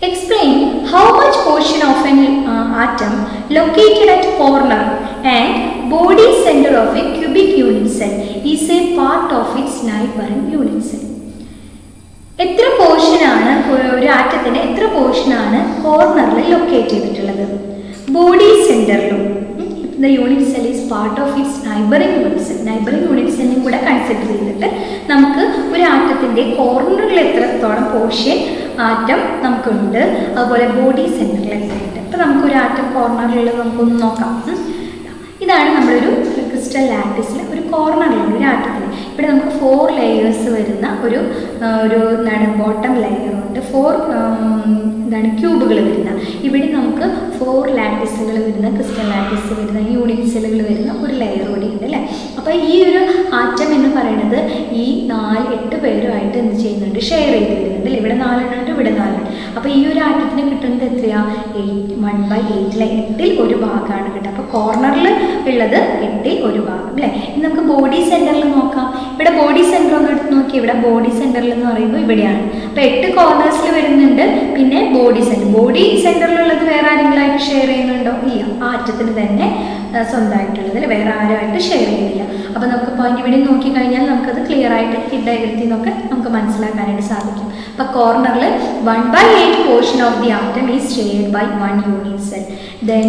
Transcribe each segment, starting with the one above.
Explain how much portion of an atom located at corner and body center of a cubic unit cell is a part of its neighboring unit cell. എത്ര പോർഷനാണ് ഒരു ആറ്റത്തിൻ്റെ എത്ര പോർഷനാണ് കോർണറിൽ locate ചെയ്തിട്ടുള്ളത്? Body സെൻറ്ററിലും the unit cell is part of its neighbouring unit cell. Neighbouring unit സെല്ലും കൂടെ കൺസിഡർ ചെയ്തിട്ട് നമുക്ക് ഒരു ആറ്റത്തിൻ്റെ കോർണറിൽ എത്രത്തോളം പോർഷൻ ആറ്റം നമുക്കുണ്ട്, അതുപോലെ ബോഡി സെൻറ്ററിൽ എത്രയുണ്ട്. അപ്പോൾ നമുക്കൊരു ആറ്റം കോർണറിലുള്ളത് നമുക്കൊന്ന് നോക്കാം. ഇതാണ് നമ്മളൊരു ക്രിസ്റ്റൽ ലാറ്റിസിൽ ഒരു കോർണറിലുള്ള ഒരു ആറ്റത്തിന്. ഇവിടെ നമുക്ക് 4 ലെയേഴ്സ് വരുന്ന ഒരു ബോട്ടം ലെയറുണ്ട്, 4 ക്യൂബുകൾ വരുന്ന. ഇവിടെ നമുക്ക് 4 ലാറ്റിസുകൾ വരുന്ന ക്രിസ്റ്റൽ ലാറ്റിസ് വരുന്ന യൂണിറ്റ് സെല്ലുകൾ വരുന്ന ഒരു ലെയർ കൂടി ഉണ്ട് അല്ലേ. അപ്പോൾ ഈ ഒരു ആറ്റം എന്ന് പറയുന്നത് ഈ 8 പേരുമായിട്ട് എന്ത് ചെയ്യുന്നുണ്ട്, ഷെയർ ചെയ്ത് വരുന്നുണ്ട് അല്ലേ. ഇവിടെ 4 ഉണ്ട്, ഇവിടെ 4 ഉണ്ട്. അപ്പോൾ ഈ ഒരു ആറ്റത്തിന് കിട്ടുന്നത് എത്രയാണ്? 1/8 അല്ലേ. 8ൽ ഒരു ഭാഗമാണ് കിട്ടുക. അപ്പോൾ കോർണറിൽ ഉള്ളത് 8ൽ ഒരു ഭാഗം അല്ലേ. ഇനി നമുക്ക് ബോഡി സെൻറ്ററിൽ നോക്കാം. ഇവിടെ ബോഡി സെൻറ്റർ ഒന്ന് എടുത്ത് നോക്കി. ഇവിടെ ബോഡി സെൻറ്ററിൽ എന്ന് പറയുമ്പോൾ ഇവിടെയാണ്. അപ്പോൾ 8 കോർണേഴ്സിൽ വരുന്നുണ്ട്. പിന്നെ ബോഡി സെൻറ്ററിലുള്ളത് വേറെ ആരെങ്കിലുമായിട്ട് ഷെയർ ചെയ്യുന്നുണ്ടോ? ഇല്ല. ആ ആറ്റത്തിന് തന്നെ സ്വന്തമായിട്ടുള്ളത് വേറെ ആരുമായിട്ട് ഷെയർ ചെയ്യുന്നില്ല. അപ്പോൾ നമുക്ക് പോയിന്റ് ഇവിടെ നോക്കിക്കഴിഞ്ഞാൽ നമുക്കത് ക്ലിയർ ആയിട്ട് ഈ ഡയഗ്രത്തിൽ നിന്നൊക്കെ നമുക്ക് മനസ്സിലാക്കാനായിട്ട് സാധിക്കും. അപ്പോൾ കോർണറിൽ 1/8 portion of the atom is shared by 1 unit cell. Then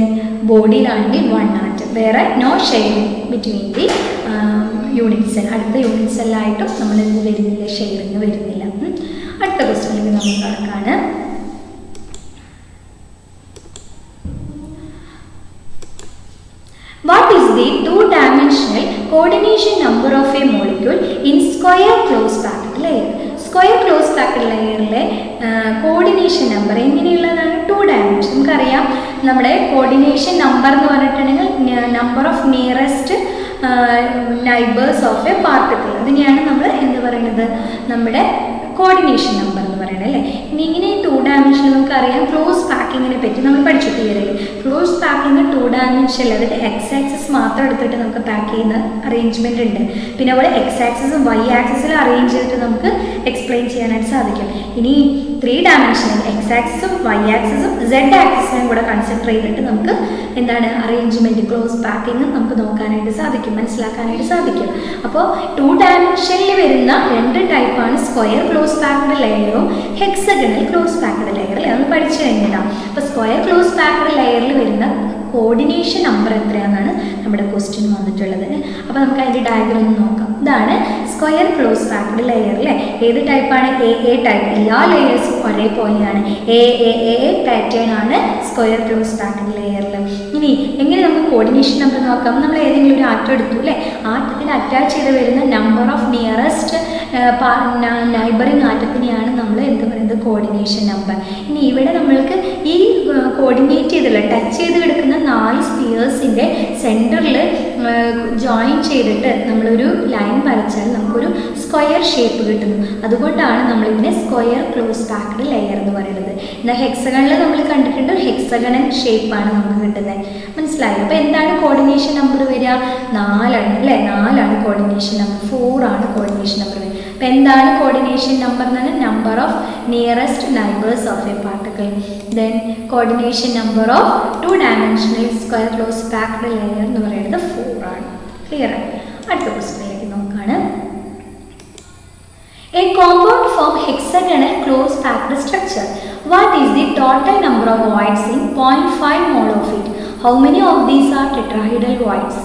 ബോഡിയിലാണെങ്കിൽ 1 ആറ്റം. വേറെ no sharing between the unit cell. അടുത്ത യൂണിറ്റ് സെല്ലായിട്ടും നമ്മളിത് വരുന്നില്ല, ഷെയറിങ് വരുന്നില്ല. അടുത്ത ക്വസ്റ്റ്യനിലേക്ക് നമ്മൾ കടക്കാണ്. What is the 2-dimensional coordination number of a molecule in square close packed layer? Square close packed ലെയറിലെ കോർഡിനേഷൻ നമ്പർ എങ്ങനെയുള്ളതാണ്? 2 ഡയമെൻഷൻ. നമുക്കറിയാം നമ്മുടെ കോർഡിനേഷൻ നമ്പർ എന്ന് പറഞ്ഞിട്ടുണ്ടെങ്കിൽ number of nearest neighbours of a particle. അതിനെയാണ് നമ്മൾ എന്ത് പറയുന്നത്, നമ്മുടെ കോർഡിനേഷൻ നമ്പർ എന്ന് പറയുന്നത് അല്ലേ. ഇനി ഇങ്ങനെ 2 ഡയമെൻഷനിൽ നമുക്കറിയാം ക്ലോസ് പാക്കിങ്ങിനെ പറ്റി നമ്മൾ പഠിച്ചു തിയറിയിൽ. ക്ലോസ് പാക്കിങ് 2 ഡയമെൻഷനിൽ അതായത് എക്സ് ആക്സിസ് മാത്രം എടുത്തിട്ട് നമുക്ക് പാക്ക് ചെയ്യുന്ന അറേഞ്ച്മെൻ്റ് ഉണ്ട്. പിന്നെ അവിടെ എക്സ് ആക്സിസും വൈ ആക്സിസിലും അറേഞ്ച് ചെയ്തിട്ട് നമുക്ക് എക്സ്പ്ലെയിൻ ചെയ്യാനായിട്ട് സാധിക്കും. ഇനി 3 ഡയമെൻഷനിൽ എക്സ് ആക്സിസും വൈ ആക്സിസും സെഡ് ആക്സിസിനും കൂടെ കൺസിഡർ ചെയ്തിട്ട് നമുക്ക് എന്താണ് അറേഞ്ച്മെൻറ്റ് ക്ലോസ് പാക്കിങ് നമുക്ക് നോക്കാനായിട്ട് സാധിക്കും, മനസ്സിലാക്കാനായിട്ട് സാധിക്കും. അപ്പോൾ 2 ഡയമെൻഷനിൽ വരുന്ന 2 ടൈപ്പാണ് സ്ക്വയർ ക്ലോസ് പാക്ഡ് ലെയറും ഹെക്സഗണൽ ക്ലോസ് പാക്ഡ് ലെയർ അല്ലേ. അത് പഠിച്ചു കഴിഞ്ഞിട്ടാണ്. അപ്പോൾ സ്ക്വയർ ക്ലോസ് പാക്ഡ് ലെയറിൽ വരുന്ന കോർഡിനേഷൻ നമ്പർ എത്രയാണെന്നാണ് നമ്മുടെ ക്വസ്റ്റ്യൻ വന്നിട്ടുള്ളത്. അപ്പോൾ നമുക്ക് അതിൻ്റെ ഡയഗ്രം ഒന്ന് നോക്കാം. ഇതാണ് സ്ക്വയർ ക്ലോസ് പാക്ഡ് ലെയർ അല്ലേ. ഏത് ടൈപ്പാണ്? A type. എല്ലാ ലെയേഴ്സും ഒരേപോലെയാണ്. എ പാറ്റേൺ ആണ് സ്ക്വയർ ക്ലോസ് പാക്ഡ് ലെയറിൽ. ഇനി എങ്ങനെ നമുക്ക് കോർഡിനേഷൻ നമ്പർ നോക്കാം? നമ്മൾ ഏതെങ്കിലും ഒരു ആറ്റം എടുത്തു അല്ലേ. ആറ്റത്തിന് അറ്റാച്ച് ചെയ്ത് വരുന്ന നമ്പർ ഓഫ് നിയറസ്റ്റ് നൈബറിങ് ആറ്റത്തിനെയാണ് നമ്മൾ എന്ത് പറയുന്നത്, കോർഡിനേഷൻ നമ്പർ. ഇനി ഇവിടെ നമ്മൾക്ക് ഈ കോർഡിനേറ്റ് ചെയ്തുള്ള ടച്ച് ചെയ്ത് കിടക്കുന്ന 4 സ്പിയേഴ്സിൻ്റെ സെൻറ്ററിൽ ജോയിൻ ചെയ്തിട്ട് നമ്മളൊരു ലൈൻ വരച്ചാൽ നമുക്കൊരു സ്ക്വയർ ഷേപ്പ് കിട്ടുന്നു. അതുകൊണ്ടാണ് നമ്മളിതിനെ സ്ക്വയർ ക്ലോസ് പാക്ഡ് ലെയർ എന്ന് പറയുന്നത്. എന്നാൽ ഹെക്സഗണിൽ നമ്മൾ കണ്ടിട്ടുണ്ട് ഹെക്സഗണൽ ഷേപ്പാണ് നമുക്ക് കിട്ടുന്നത്. മനസ്സിലായോ? അപ്പോൾ എന്താണ് കോർഡിനേഷൻ നമ്പർ വരിക? 4 ആണ് അല്ലേ. 4 ആണ് കോർഡിനേഷൻ നമ്പർ. 4 ആണ് കോർഡിനേഷൻ നമ്പർ വരിക. അപ്പോൾ എന്താണ് കോർഡിനേഷൻ നമ്പർ എന്ന് പറഞ്ഞാൽ number of nearest neighbours of a particle. Then coordination number of 2 dimensional square close packed layer എന്ന് പറയുന്നത് 4 ആണ്. ക്ലിയർ ആണ്. അടുത്ത ക്വസ്റ്റ്യനിലേക്ക് നോക്കുകയാണ്. A compound form hexagonal close packed structure. What is the total number of voids in 0.5 mole of it? How many of these are tetrahedral voids?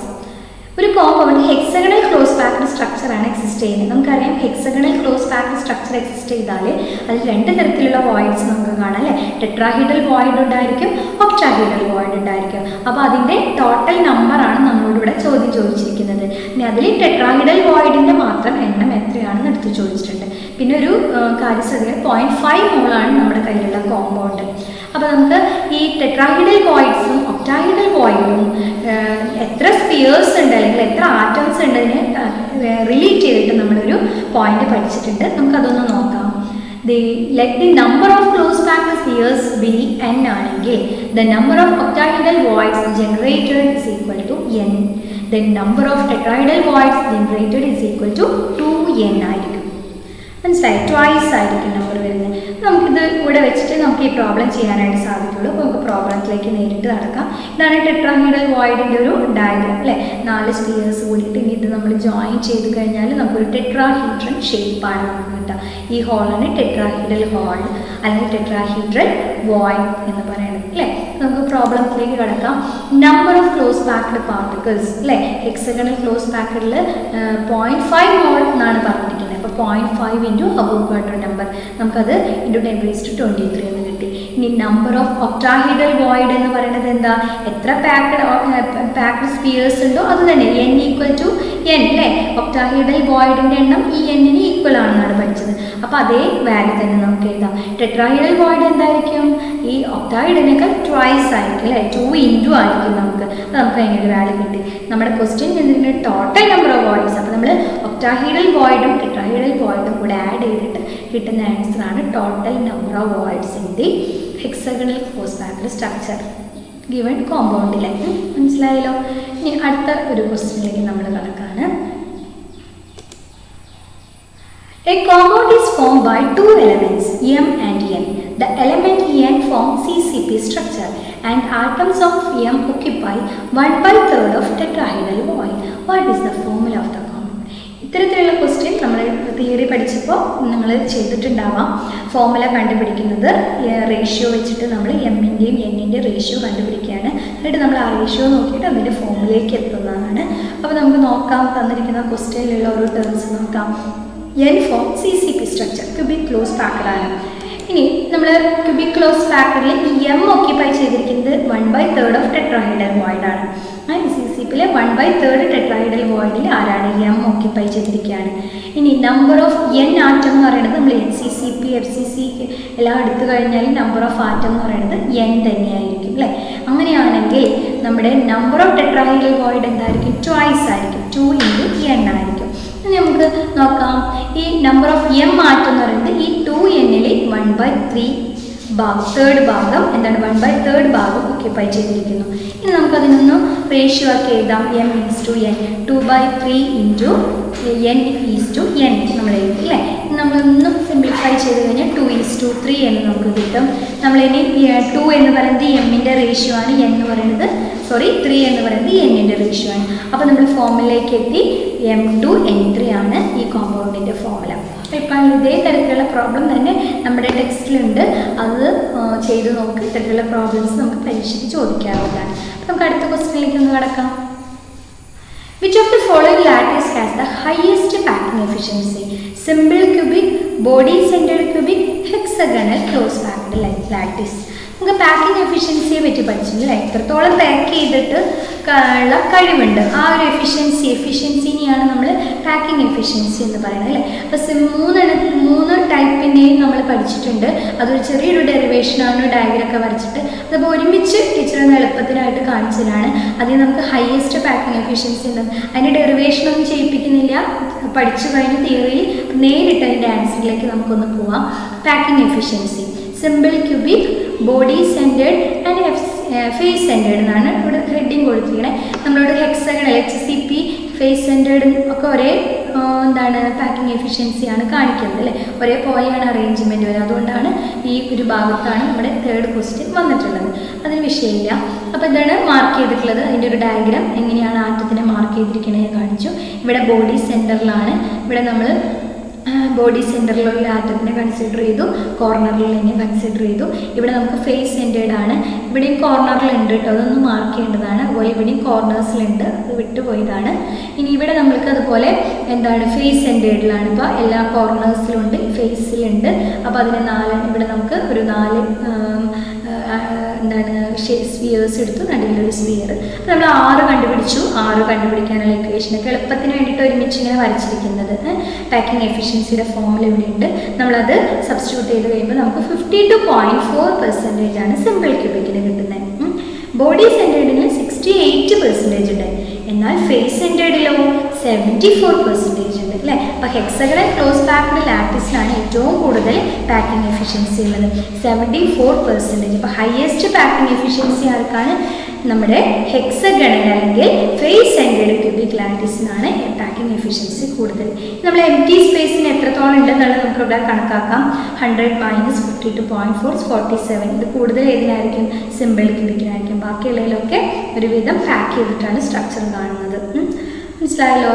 ഒരു compound hexagonal close packed സ്ട്രക്ചറാണ് exist ചെയ്യുന്നത്. നമുക്കറിയാം hexagonal close packed structure exist ചെയ്താൽ അതിൽ 2 തരത്തിലുള്ള voids നമുക്ക് കാണാം അല്ലേ. ടെട്രാഹീഡൽ വോയിഡ് ഉണ്ടായിരിക്കും, ഒക്ടാഹീഡൽ വോയിഡ് ഉണ്ടായിരിക്കും. അപ്പോൾ അതിൻ്റെ ടോട്ടൽ നമ്പറാണ് നമ്മളോട് ഇവിടെ ചോദ്യം ചോദിച്ചിരിക്കുന്നത്. ഇനി അതിൽ ടെട്രാഹീഡൽ വോയിഡിൻ്റെ മാത്രം എണ്ണം എത്രയാണെന്ന് എടുത്ത് ചോദിച്ചിട്ടുണ്ട്. പിന്നെ ഒരു കാര്യം ശ്രദ്ധിക്കുക, 0.5 മോളാണ് നമ്മുടെ കയ്യിലുള്ള കോമ്പൗണ്ട്. അപ്പോൾ നമുക്ക് ഈ ടെട്രാഹീഡൽ വോയിഡ്സും ഒക്ടാഹീഡൽ വോയിഡും എത്ര സ്പിയേഴ്സ് ഉണ്ട് അല്ലെങ്കിൽ എത്ര ആറ്റംസ് ഉണ്ടതിന് റിലേറ്റ് ചെയ്തിട്ട് നമ്മളൊരു പോയിന്റ് പഠിച്ചിട്ടുണ്ട്. നമുക്കതൊന്ന് നോക്കാം. let the number of close packed spheres be n ആണെങ്കിൽ the number of octahedral voids generated is equal to n. The number of tetrahedral voids generated is equal to 2n ആയിരിക്കും. മനസ്സിലായി? Twice ആയിരിക്കും number വരുന്നത്. നമുക്കിത് ഇവിടെ വെച്ചിട്ട് നമുക്ക് ഈ പ്രോബ്ലം ചെയ്യാനായിട്ട് സാധിക്കുള്ളൂ. അപ്പോൾ നമുക്ക് പ്രോബ്ലത്തിലേക്ക് നേരിട്ട് നടക്കാം. ഇതാണ് ടെട്രാഹീഡ്രൽ വോയിഡിൻ്റെ ഒരു ഡയഗ്രാം അല്ലേ. 4 സ്പിയേഴ്സ് കൂടിയിട്ട് ഇനി ഇത് നമ്മൾ ജോയിൻ ചെയ്ത് കഴിഞ്ഞാൽ നമുക്കൊരു ടെട്രാഹീഡ്രൽ ഷേപ്പാണ് നമുക്ക് കിട്ടുക. ഈ ഹോളാണ് ടെട്രാഹീഡ്രൽ ഹോൾ അല്ലെങ്കിൽ ടെട്രാഹീഡ്രൽ വോയിഡ് എന്ന് പറയുന്നത് അല്ലേ. നമുക്ക് പ്രോബ്ലത്തിലേക്ക് കിടക്കാം. Number of close packed particles അല്ലേ. ഹെക്സഗണൽ ക്ലോസ് പാക്ഡിൽ 0.5 മോൾ എന്നാണ് പറഞ്ഞിരിക്കുന്നത്. അപ്പോൾ 0.5 ഇൻറ്റു അവോഗാഡ്രോ നമ്പർ, നമുക്കത് ഇൻറ്റു 10⁻23 എന്ന് കിട്ടി. ഇനി നമ്പർ ഓഫ് ഒക്ടാഹീഡ്രൽ വോയിഡ് എന്ന് പറയുന്നത് എന്താ? എത്ര പാക്ഡ് സ്പിയേഴ്സ് ഉണ്ടോ അത് തന്നെ, n = n അല്ലേ. ഒക്ടാഹീഡ്രൽ വോയിഡിൻ്റെ എണ്ണം ഈ n-ന് ഈക്വൽ ആണെന്നാണ് പഠിച്ചത്. അപ്പോൾ അതേ വാല്യൂ തന്നെ നമുക്ക് എഴുതാം. ടെട്രാഹീഡ്രൽ വോയിഡ് എന്തായിരിക്കും? ഈ ഒക്ടാഹീഡ്രലിനേക്കാൾ ട്വൈസ് ആയിരിക്കും അല്ലേ. 2 ഇൻറ്റു ആയിരിക്കും നമുക്ക്. അത് നമുക്ക് അതിനൊരു വാല്യൂ കിട്ടി. നമ്മുടെ ക്വസ്റ്റ്യൻ എന്തിൻ്റെ ടോട്ടൽ നമ്പർ ഓഫ് വോയിഡ്സ്. അപ്പോൾ നമ്മൾ ഒക്ടാഹീഡ്രൽ വോയിഡും ടെട്രാഹീഡ്രൽ വോയിഡും കൂടെ ആഡ് ചെയ്തിട്ട് കിട്ടുന്ന ആൻസർ ആണ് total number of voids in the hexagonal close packed structure given കോമ്പൗണ്ടിലെ. മനസ്സിലായല്ലോ? ഇനി അടുത്ത ഒരു ക്വസ്റ്റ്യനിലേക്ക് നമ്മൾ കടക്കാണ്. A compound is formed by 2 elements M and N. The element N forms CCP structure and atoms of M occupy 1/3 of tetrahedral void. What is the formula of the compound? ഇത്തരത്തിലുള്ള question നമ്മൾ theory പഠിച്ചപ്പോൾ നിങ്ങൾ ചെയ്തിട്ടുണ്ടാവാം. Formula കണ്ടുപിടിക്കുന്നത് ratio വെച്ചിട്ട് നമ്മൾ എമ്മിൻ്റെയും എന്നിൻ്റെയും ratio കണ്ടുപിടിക്കുകയാണ്. എന്നിട്ട് നമ്മൾ ആ റേഷ്യോ നോക്കിയിട്ട് അതിൻ്റെ ഫോർമുലയിലേക്ക് എത്തുന്നതാണ്. അപ്പോൾ നമുക്ക് നോക്കാം, തന്നിരിക്കുന്ന ക്വസ്റ്റ്യനിലുള്ള ഓരോ ടേംസ് നോക്കാം. N form CCP structure, cubic close packed ആണ്. ഇനി നമ്മൾ ക്യൂബിക് ക്ലോസ് പാക്ഡിൽ ഈ M ഓക്യുപ്പൈ ചെയ്തിരിക്കുന്നത് 1/3 ഓഫ് ടെട്രാഹീഡ്രൽ വോയിഡ് ആണ്. CCPയിലെ 1/3 ടെട്രാഹീഡ്രൽ വോയിഡിൽ ആരാണ്? M ഓക്യുപ്പൈ ചെയ്തിരിക്കുകയാണ്. ഇനി നമ്പർ ഓഫ് N ആറ്റം എന്ന് പറയുന്നത് നമ്മൾ NCCP FCC എല്ലാം എടുത്തു കഴിഞ്ഞാൽ നമ്പർ ഓഫ് ആറ്റം എന്ന് പറയുന്നത് N തന്നെയായിരിക്കും അല്ലേ. അങ്ങനെയാണെങ്കിൽ നമ്മുടെ നമ്പർ ഓഫ് ടെട്രാഹീഡ്രൽ വോയിഡ് എന്തായിരിക്കും? ട്വൈസ് ആയിരിക്കും. 2 ഇൻറ്റു n ആയിരിക്കും. ഇനി നമുക്ക് നോക്കാം. ഈ നമ്പർ ഓഫ് M ആറ്റം എന്ന് പറയുന്നത് ഈ 2n-ൽ 1/3 ഭാഗം എന്താണ്? 1/3 ഭാഗം ഓക്യുപ്പൈ ചെയ്തിരിക്കുന്നു. ഇനി നമുക്കതിനൊന്ന് റേഷ്യോ ആക്കി എഴുതാം. M:n 2/3 ഇൻറ്റു n:n നമ്മൾ എഴുതി അല്ലേ. നമ്മളൊന്ന് സിംപ്ലിഫൈ ചെയ്ത് കഴിഞ്ഞാൽ 2:3 എന്ന് നമുക്ക് കിട്ടും. നമ്മളിനി 2 എന്ന് പറയുന്നത് എമ്മിൻ്റെ റേഷ്യോ ആണ്, n എന്ന് പറയുന്നത് 3 എന്ന് പറയുന്നത് n-ൻ്റെ റേഷ്യോ ആണ്. അപ്പോൾ നമ്മൾ ഫോർമുലയിലേക്ക് എത്തി. M2n3 ആണ് ഈ കോമ്പൗണ്ടിൻ്റെ ഫോർമുല. ഇപ്പം ഇതേ തരത്തിലുള്ള പ്രോബ്ലം തന്നെ നമ്മുടെ ടെക്സ്റ്റിലുണ്ട്, അത് ചെയ്ത് നോക്ക്. ഇത്തരത്തിലുള്ള പ്രോബ്ലംസ് നമുക്ക് പരീക്ഷയ്ക്ക് ചോദിക്കാവുന്നതാണ്. നമുക്ക് അടുത്ത ക്വസ്റ്റ്യനിലേക്ക് ഒന്ന് കടക്കാം. Which of the following lattice has the highest packing efficiency? Simple cubic, body centered cubic, hexagonal close packed lattice. നമുക്ക് പാക്കിംഗ് എഫിഷ്യൻസിയെ പറ്റി പഠിച്ചിട്ടില്ല. എത്രത്തോളം പാക്ക് ചെയ്തിട്ട് ഉള്ള കഴിവുണ്ട്, ആ ഒരു എഫിഷ്യൻസിനെയാണ് നമ്മൾ പാക്കിംഗ് എഫിഷ്യൻസി എന്ന് പറയുന്നത് അല്ലേ. അപ്പോൾ 3 ടൈപ്പിൻ്റെയും നമ്മൾ പഠിച്ചിട്ടുണ്ട്. അതൊരു ചെറിയൊരു ഡെറിവേഷനാണ്, ഡയഗ്രമൊക്കെ വരച്ചിട്ട് അതപ്പോൾ ഒരുമിച്ച് ടീച്ചറൊന്ന് എളുപ്പത്തിനായിട്ട് കാണിച്ചതാണ്. അതിൽ നമുക്ക് ഹയസ്റ്റ് പാക്കിംഗ് എഫിഷ്യൻസി ഉണ്ട്. അതിൻ്റെ ഡെറിവേഷനൊന്നും ചെയ്യിപ്പിക്കുന്നില്ല, പഠിച്ചു കഴിഞ്ഞ് തിയറിയിൽ നേരിട്ട് അതിൻ്റെ ആൻസറിലേക്ക് നമുക്കൊന്ന് പോവാം. Packing efficiency simple cubic, body centred and face centred എന്നാണ് ഇവിടെ ഹെഡിങ് കൊടുത്തിരിക്കുന്നത്. നമ്മളോട് ഹെക്സഗണൽ HCP ഫേസ് സെൻറ്റേഡ് ഒക്കെ ഒരേ പാക്കിംഗ് എഫിഷ്യൻസിയാണ് കാണിക്കുന്നത് അല്ലേ. ഒരേപോലെയാണ് അറേഞ്ച്മെൻറ്റ് വരെ. അതുകൊണ്ടാണ് ഈ ഒരു ഭാഗത്താണ് നമ്മുടെ 3rd ക്വസ്റ്റ്യൻ വന്നിട്ടുള്ളത്. അതിന് വിഷയമില്ല. അപ്പോൾ ഇതാണ് മാർക്ക് ചെയ്തിട്ടുള്ളത്. അതിൻ്റെ ഒരു ഡയഗ്രാം എങ്ങനെയാണ് ആറ്റത്തിനെ മാർക്ക് ചെയ്തിരിക്കുന്നത് ഞാൻ കാണിച്ചു. ഇവിടെ ബോഡി സെൻറ്ററിലാണ്. ഇവിടെ നമ്മൾ ബോഡി സെൻറ്ററിലുള്ള ആറ്റത്തിനെ കൺസിഡർ ചെയ്തു, കോർണറിൽ തന്നെ കൺസിഡർ ചെയ്തു. ഇവിടെ നമുക്ക് ഫേസ് സെൻറ്റേഡ് ആണ്. ഇവിടെയും കോർണറിലുണ്ട് കേട്ടോ, അതൊന്ന് മാർക്ക് ചെയ്യേണ്ടതാണ്. അതുപോലെ ഇവിടെയും കോർണേഴ്സിലുണ്ട്, അത് വിട്ടുപോയതാണ്. ഇനി ഇവിടെ നമ്മൾക്ക് അതുപോലെ ഫേസ് സെൻറ്റേഡിലാണ്. ഇപ്പോൾ എല്ലാ കോർണേഴ്സിലുണ്ട്, ഫേസിലുണ്ട്. അപ്പോൾ അതിന് 4 ഇവിടെ നമുക്ക് ഒരു 4 സ്ഫിയേഴ്സ് എടുത്തു, നടുവിലൊരു സ്ഫിയർ. അപ്പോൾ നമ്മൾ 6 കണ്ടുപിടിച്ചു. 6 കണ്ടുപിടിക്കാനുള്ള ഇക്വേഷനൊക്കെ എളുപ്പത്തിന് വേണ്ടിയിട്ട് ഒരുമിച്ച് ഇങ്ങനെ വരച്ചിരിക്കുന്നത്. പാക്കിംഗ് എഫിഷ്യൻസിയുടെ ഫോമുല ഇവിടെയുണ്ട്. നമ്മളത് സബ്സ്റ്റിറ്റ്യൂട്ട് ചെയ്ത് കഴിയുമ്പോൾ നമുക്ക് 52.4% ആണ് സിമ്പിൾ ക്യൂബിക്കിന് കിട്ടുന്നത്. ബോഡി സെൻറ്റേഡിന് 68% ഉണ്ട്. എന്നാൽ ഫേസ് സെൻറ്റേഡിലോ 74% ഉണ്ട് അല്ലേ. അപ്പോൾ ഹെക്സഗണൽ ക്ലോസ് പാക്ഡ് ലാറ്റിസിനാണ് ഏറ്റവും കൂടുതൽ പാക്കിംഗ് എഫിഷ്യൻസി ഉള്ളത്, 74%. അപ്പോൾ ഹയസ്റ്റ് പാക്കിംഗ് എഫിഷ്യൻസി ആർക്കാണ്? നമ്മുടെ ഹെക്സഗണൽ അല്ലെങ്കിൽ ഫേസ് സെൻറ്റേഡ് ക്യൂബിക് ലാറ്റിസിനാണ് പാക്കിംഗ് എഫിഷ്യൻസി കൂടുതൽ. നമ്മൾ എം ടി സ്പേസിന് എത്രത്തോളം ഉണ്ടെന്നുള്ളത് നമുക്ക് ഇവിടെ കണക്കാക്കാം. 100 - 52.4 47. ഇത് കൂടുതൽ ഏതിനായിരിക്കും? സിമ്പിൾ ക്യൂബിക്കിനായിരിക്കും. ബാക്കിയുള്ളതിലൊക്കെ ഒരുവിധം പാക്ക് ചെയ്തിട്ടാണ് സ്ട്രക്ചർ കാണുന്നത്. മനസ്സിലായല്ലോ?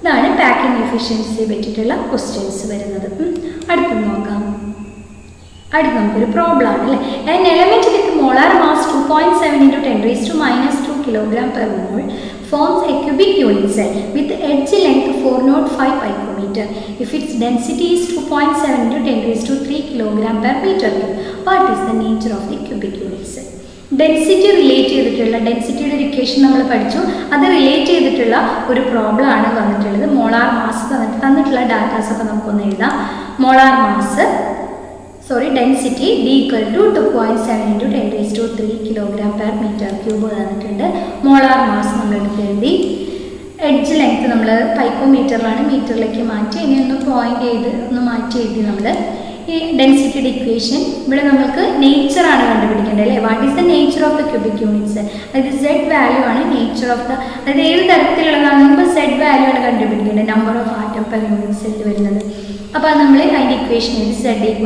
ഇതാണ് പാക്കിംഗ് എഫിഷ്യൻസിയെ പറ്റിയിട്ടുള്ള ക്വസ്റ്റ്യൻസ് വരുന്നത്. അടുത്ത് നോക്കാം. അടുത്ത് നമുക്കൊരു പ്രോബ്ലം ആണ് അല്ലേ. an element with molar mass 2.7 × 10⁻² kg per mole forms a cubic unit cell with edge length 405 picometer if its density is 2.7 × 10⁻³ kg per meter cube. What is the nature of the cubic unit cell? Density relate ചെയ്തിട്ടുള്ള ഡെൻസിറ്റിയുടെ ഒരു equation നമ്മൾ പഠിച്ചു. അത് relate ചെയ്തിട്ടുള്ള ഒരു problem ആണ് വന്നിട്ടുള്ളത്. Molar mass തന്നിട്ടുള്ള ഡാറ്റാസ് ഒക്കെ നമുക്കൊന്ന് എഴുതാം. Molar mass density D = 2.7 × 10⁻³ kg per meter cube തന്നിട്ടുണ്ട്. മോളാർ മാസ് നമ്മൾ എടുത്ത് എഴുതി. എഡ്ജ് ലെങ്ത് നമ്മൾ പൈക്കോമീറ്ററിലാണ് മീറ്ററിലേക്ക് മാറ്റി. ഇനി ഒന്ന് പോയിന്റ് ചെയ്ത് ഒന്ന് മാറ്റി എഴുതി നമ്മൾ. ഈ ഡെൻസിറ്റിയുടെ ഇക്വേഷൻ ഇവിടെ നമുക്ക് നേച്ചറാണ് കണ്ടുപിടിക്കേണ്ടത് അല്ലേ. What is the nature of the cubic units? അതായത് സെഡ് വാല്യൂ ആണ് നേച്ചർ ഓഫ് ദ, അതായത് ഏത് തരത്തിലുള്ളതാണെന്ന് സെഡ് വാല്യൂ ആണ് കണ്ടുപിടിക്കേണ്ടത്. Number of atom per unit cell വരുന്നത്. അപ്പോൾ നമ്മൾ അതിൻ്റെ ഇക്വേഷൻ എഴുതി. Z =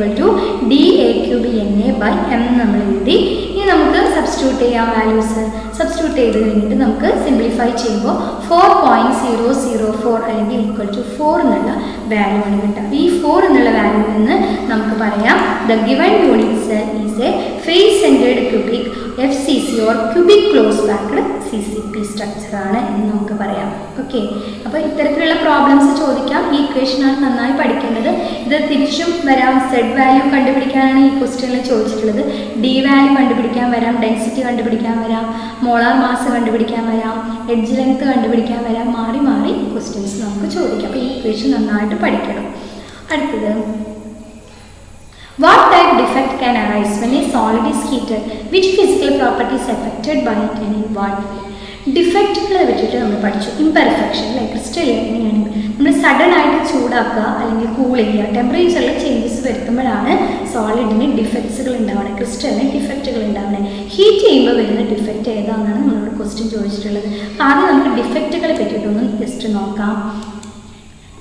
dA³ നമ്മൾ എഴുതി. ഇനി നമുക്ക് സബ്സ്റ്റിറ്റ്യൂട്ട് ചെയ്യാം വാല്യൂസ്. സബ്സ്റ്റിറ്റ്യൂട്ട് ചെയ്ത് കഴിഞ്ഞിട്ട് നമുക്ക് സിംപ്ലിഫൈ ചെയ്യുമ്പോൾ 4.004 അല്ലെങ്കിൽ =4 എന്നുള്ള വാല്യൂ ആണ് കിട്ടുക. ഈ 4 എന്നുള്ള വാല്യൂവിൽ നിന്ന് നമുക്ക് പറയാം the given unit cell is a face centred cubic FCC or cubic close packed CCP structure ആണ് എന്ന് നമുക്ക് പറയാം. ഓക്കെ, അപ്പോൾ ഇത്തരത്തിലുള്ള പ്രോബ്ലംസ് ചോദിക്കാം. ഈ ഇക്വേഷനാണ് നന്നായി പഠിക്കേണ്ടത്. ഇത് തിരിച്ചും വരാം. സെഡ് വാല്യൂ കണ്ടുപിടിക്കാനാണ് ഈ ക്വസ്റ്റ്യനിൽ ചോദിച്ചിട്ടുള്ളത്. ഡി വാല്യൂ കണ്ടുപിടിക്കാൻ വരാം, ഡെൻസിറ്റി കണ്ടുപിടിക്കാൻ വരാം, മോളാർ മാസ് കണ്ടുപിടിക്കാൻ വരാം, എഡ്ജ് ലെങ്ത് കണ്ടുപിടിക്കാൻ വരാം. മാറി മാറി ക്വസ്റ്റ്യൻസ് നമുക്ക് ചോദിക്കാം. അപ്പോൾ ഈ ഇക്വേഷൻ നന്നായിട്ട് പഠിക്കണം. അടുത്തത്, what type defect can arise when a solid is heated? Which physical property is affected by it and in what way? ഡിഫക്റ്റുകളെ വെച്ചിട്ട് നമ്മൾ പഠിച്ചു. ഇംപെർഫെക്ഷൻ അല്ലെ. ക്രിസ്റ്റൽ എങ്ങനെയാണ് നമ്മൾ സഡൻ ആയിട്ട് ചൂടാക്കുക അല്ലെങ്കിൽ കൂൾ ചെയ്യുക, ടെമ്പറേച്ചറിൽ ചേഞ്ചസ് വരുത്തുമ്പോഴാണ് സോളിഡിന് ഡിഫക്ട്സുകൾ ഉണ്ടാവുന്നത്, ക്രിസ്റ്റലിന് ഡിഫക്റ്റുകൾ ഉണ്ടാവുന്നത്. ഹീറ്റ് ചെയ്യുമ്പോൾ വരുന്ന ഡിഫക്റ്റ് ഏതാണെന്നാണ് നമ്മളോട് ക്വസ്റ്റ്യൻ ചോദിച്ചിട്ടുള്ളത്. ആദ്യം നമുക്ക് ഡിഫക്റ്റുകളെ പറ്റിയിട്ടൊന്ന് ജസ്റ്റ് നോക്കാം.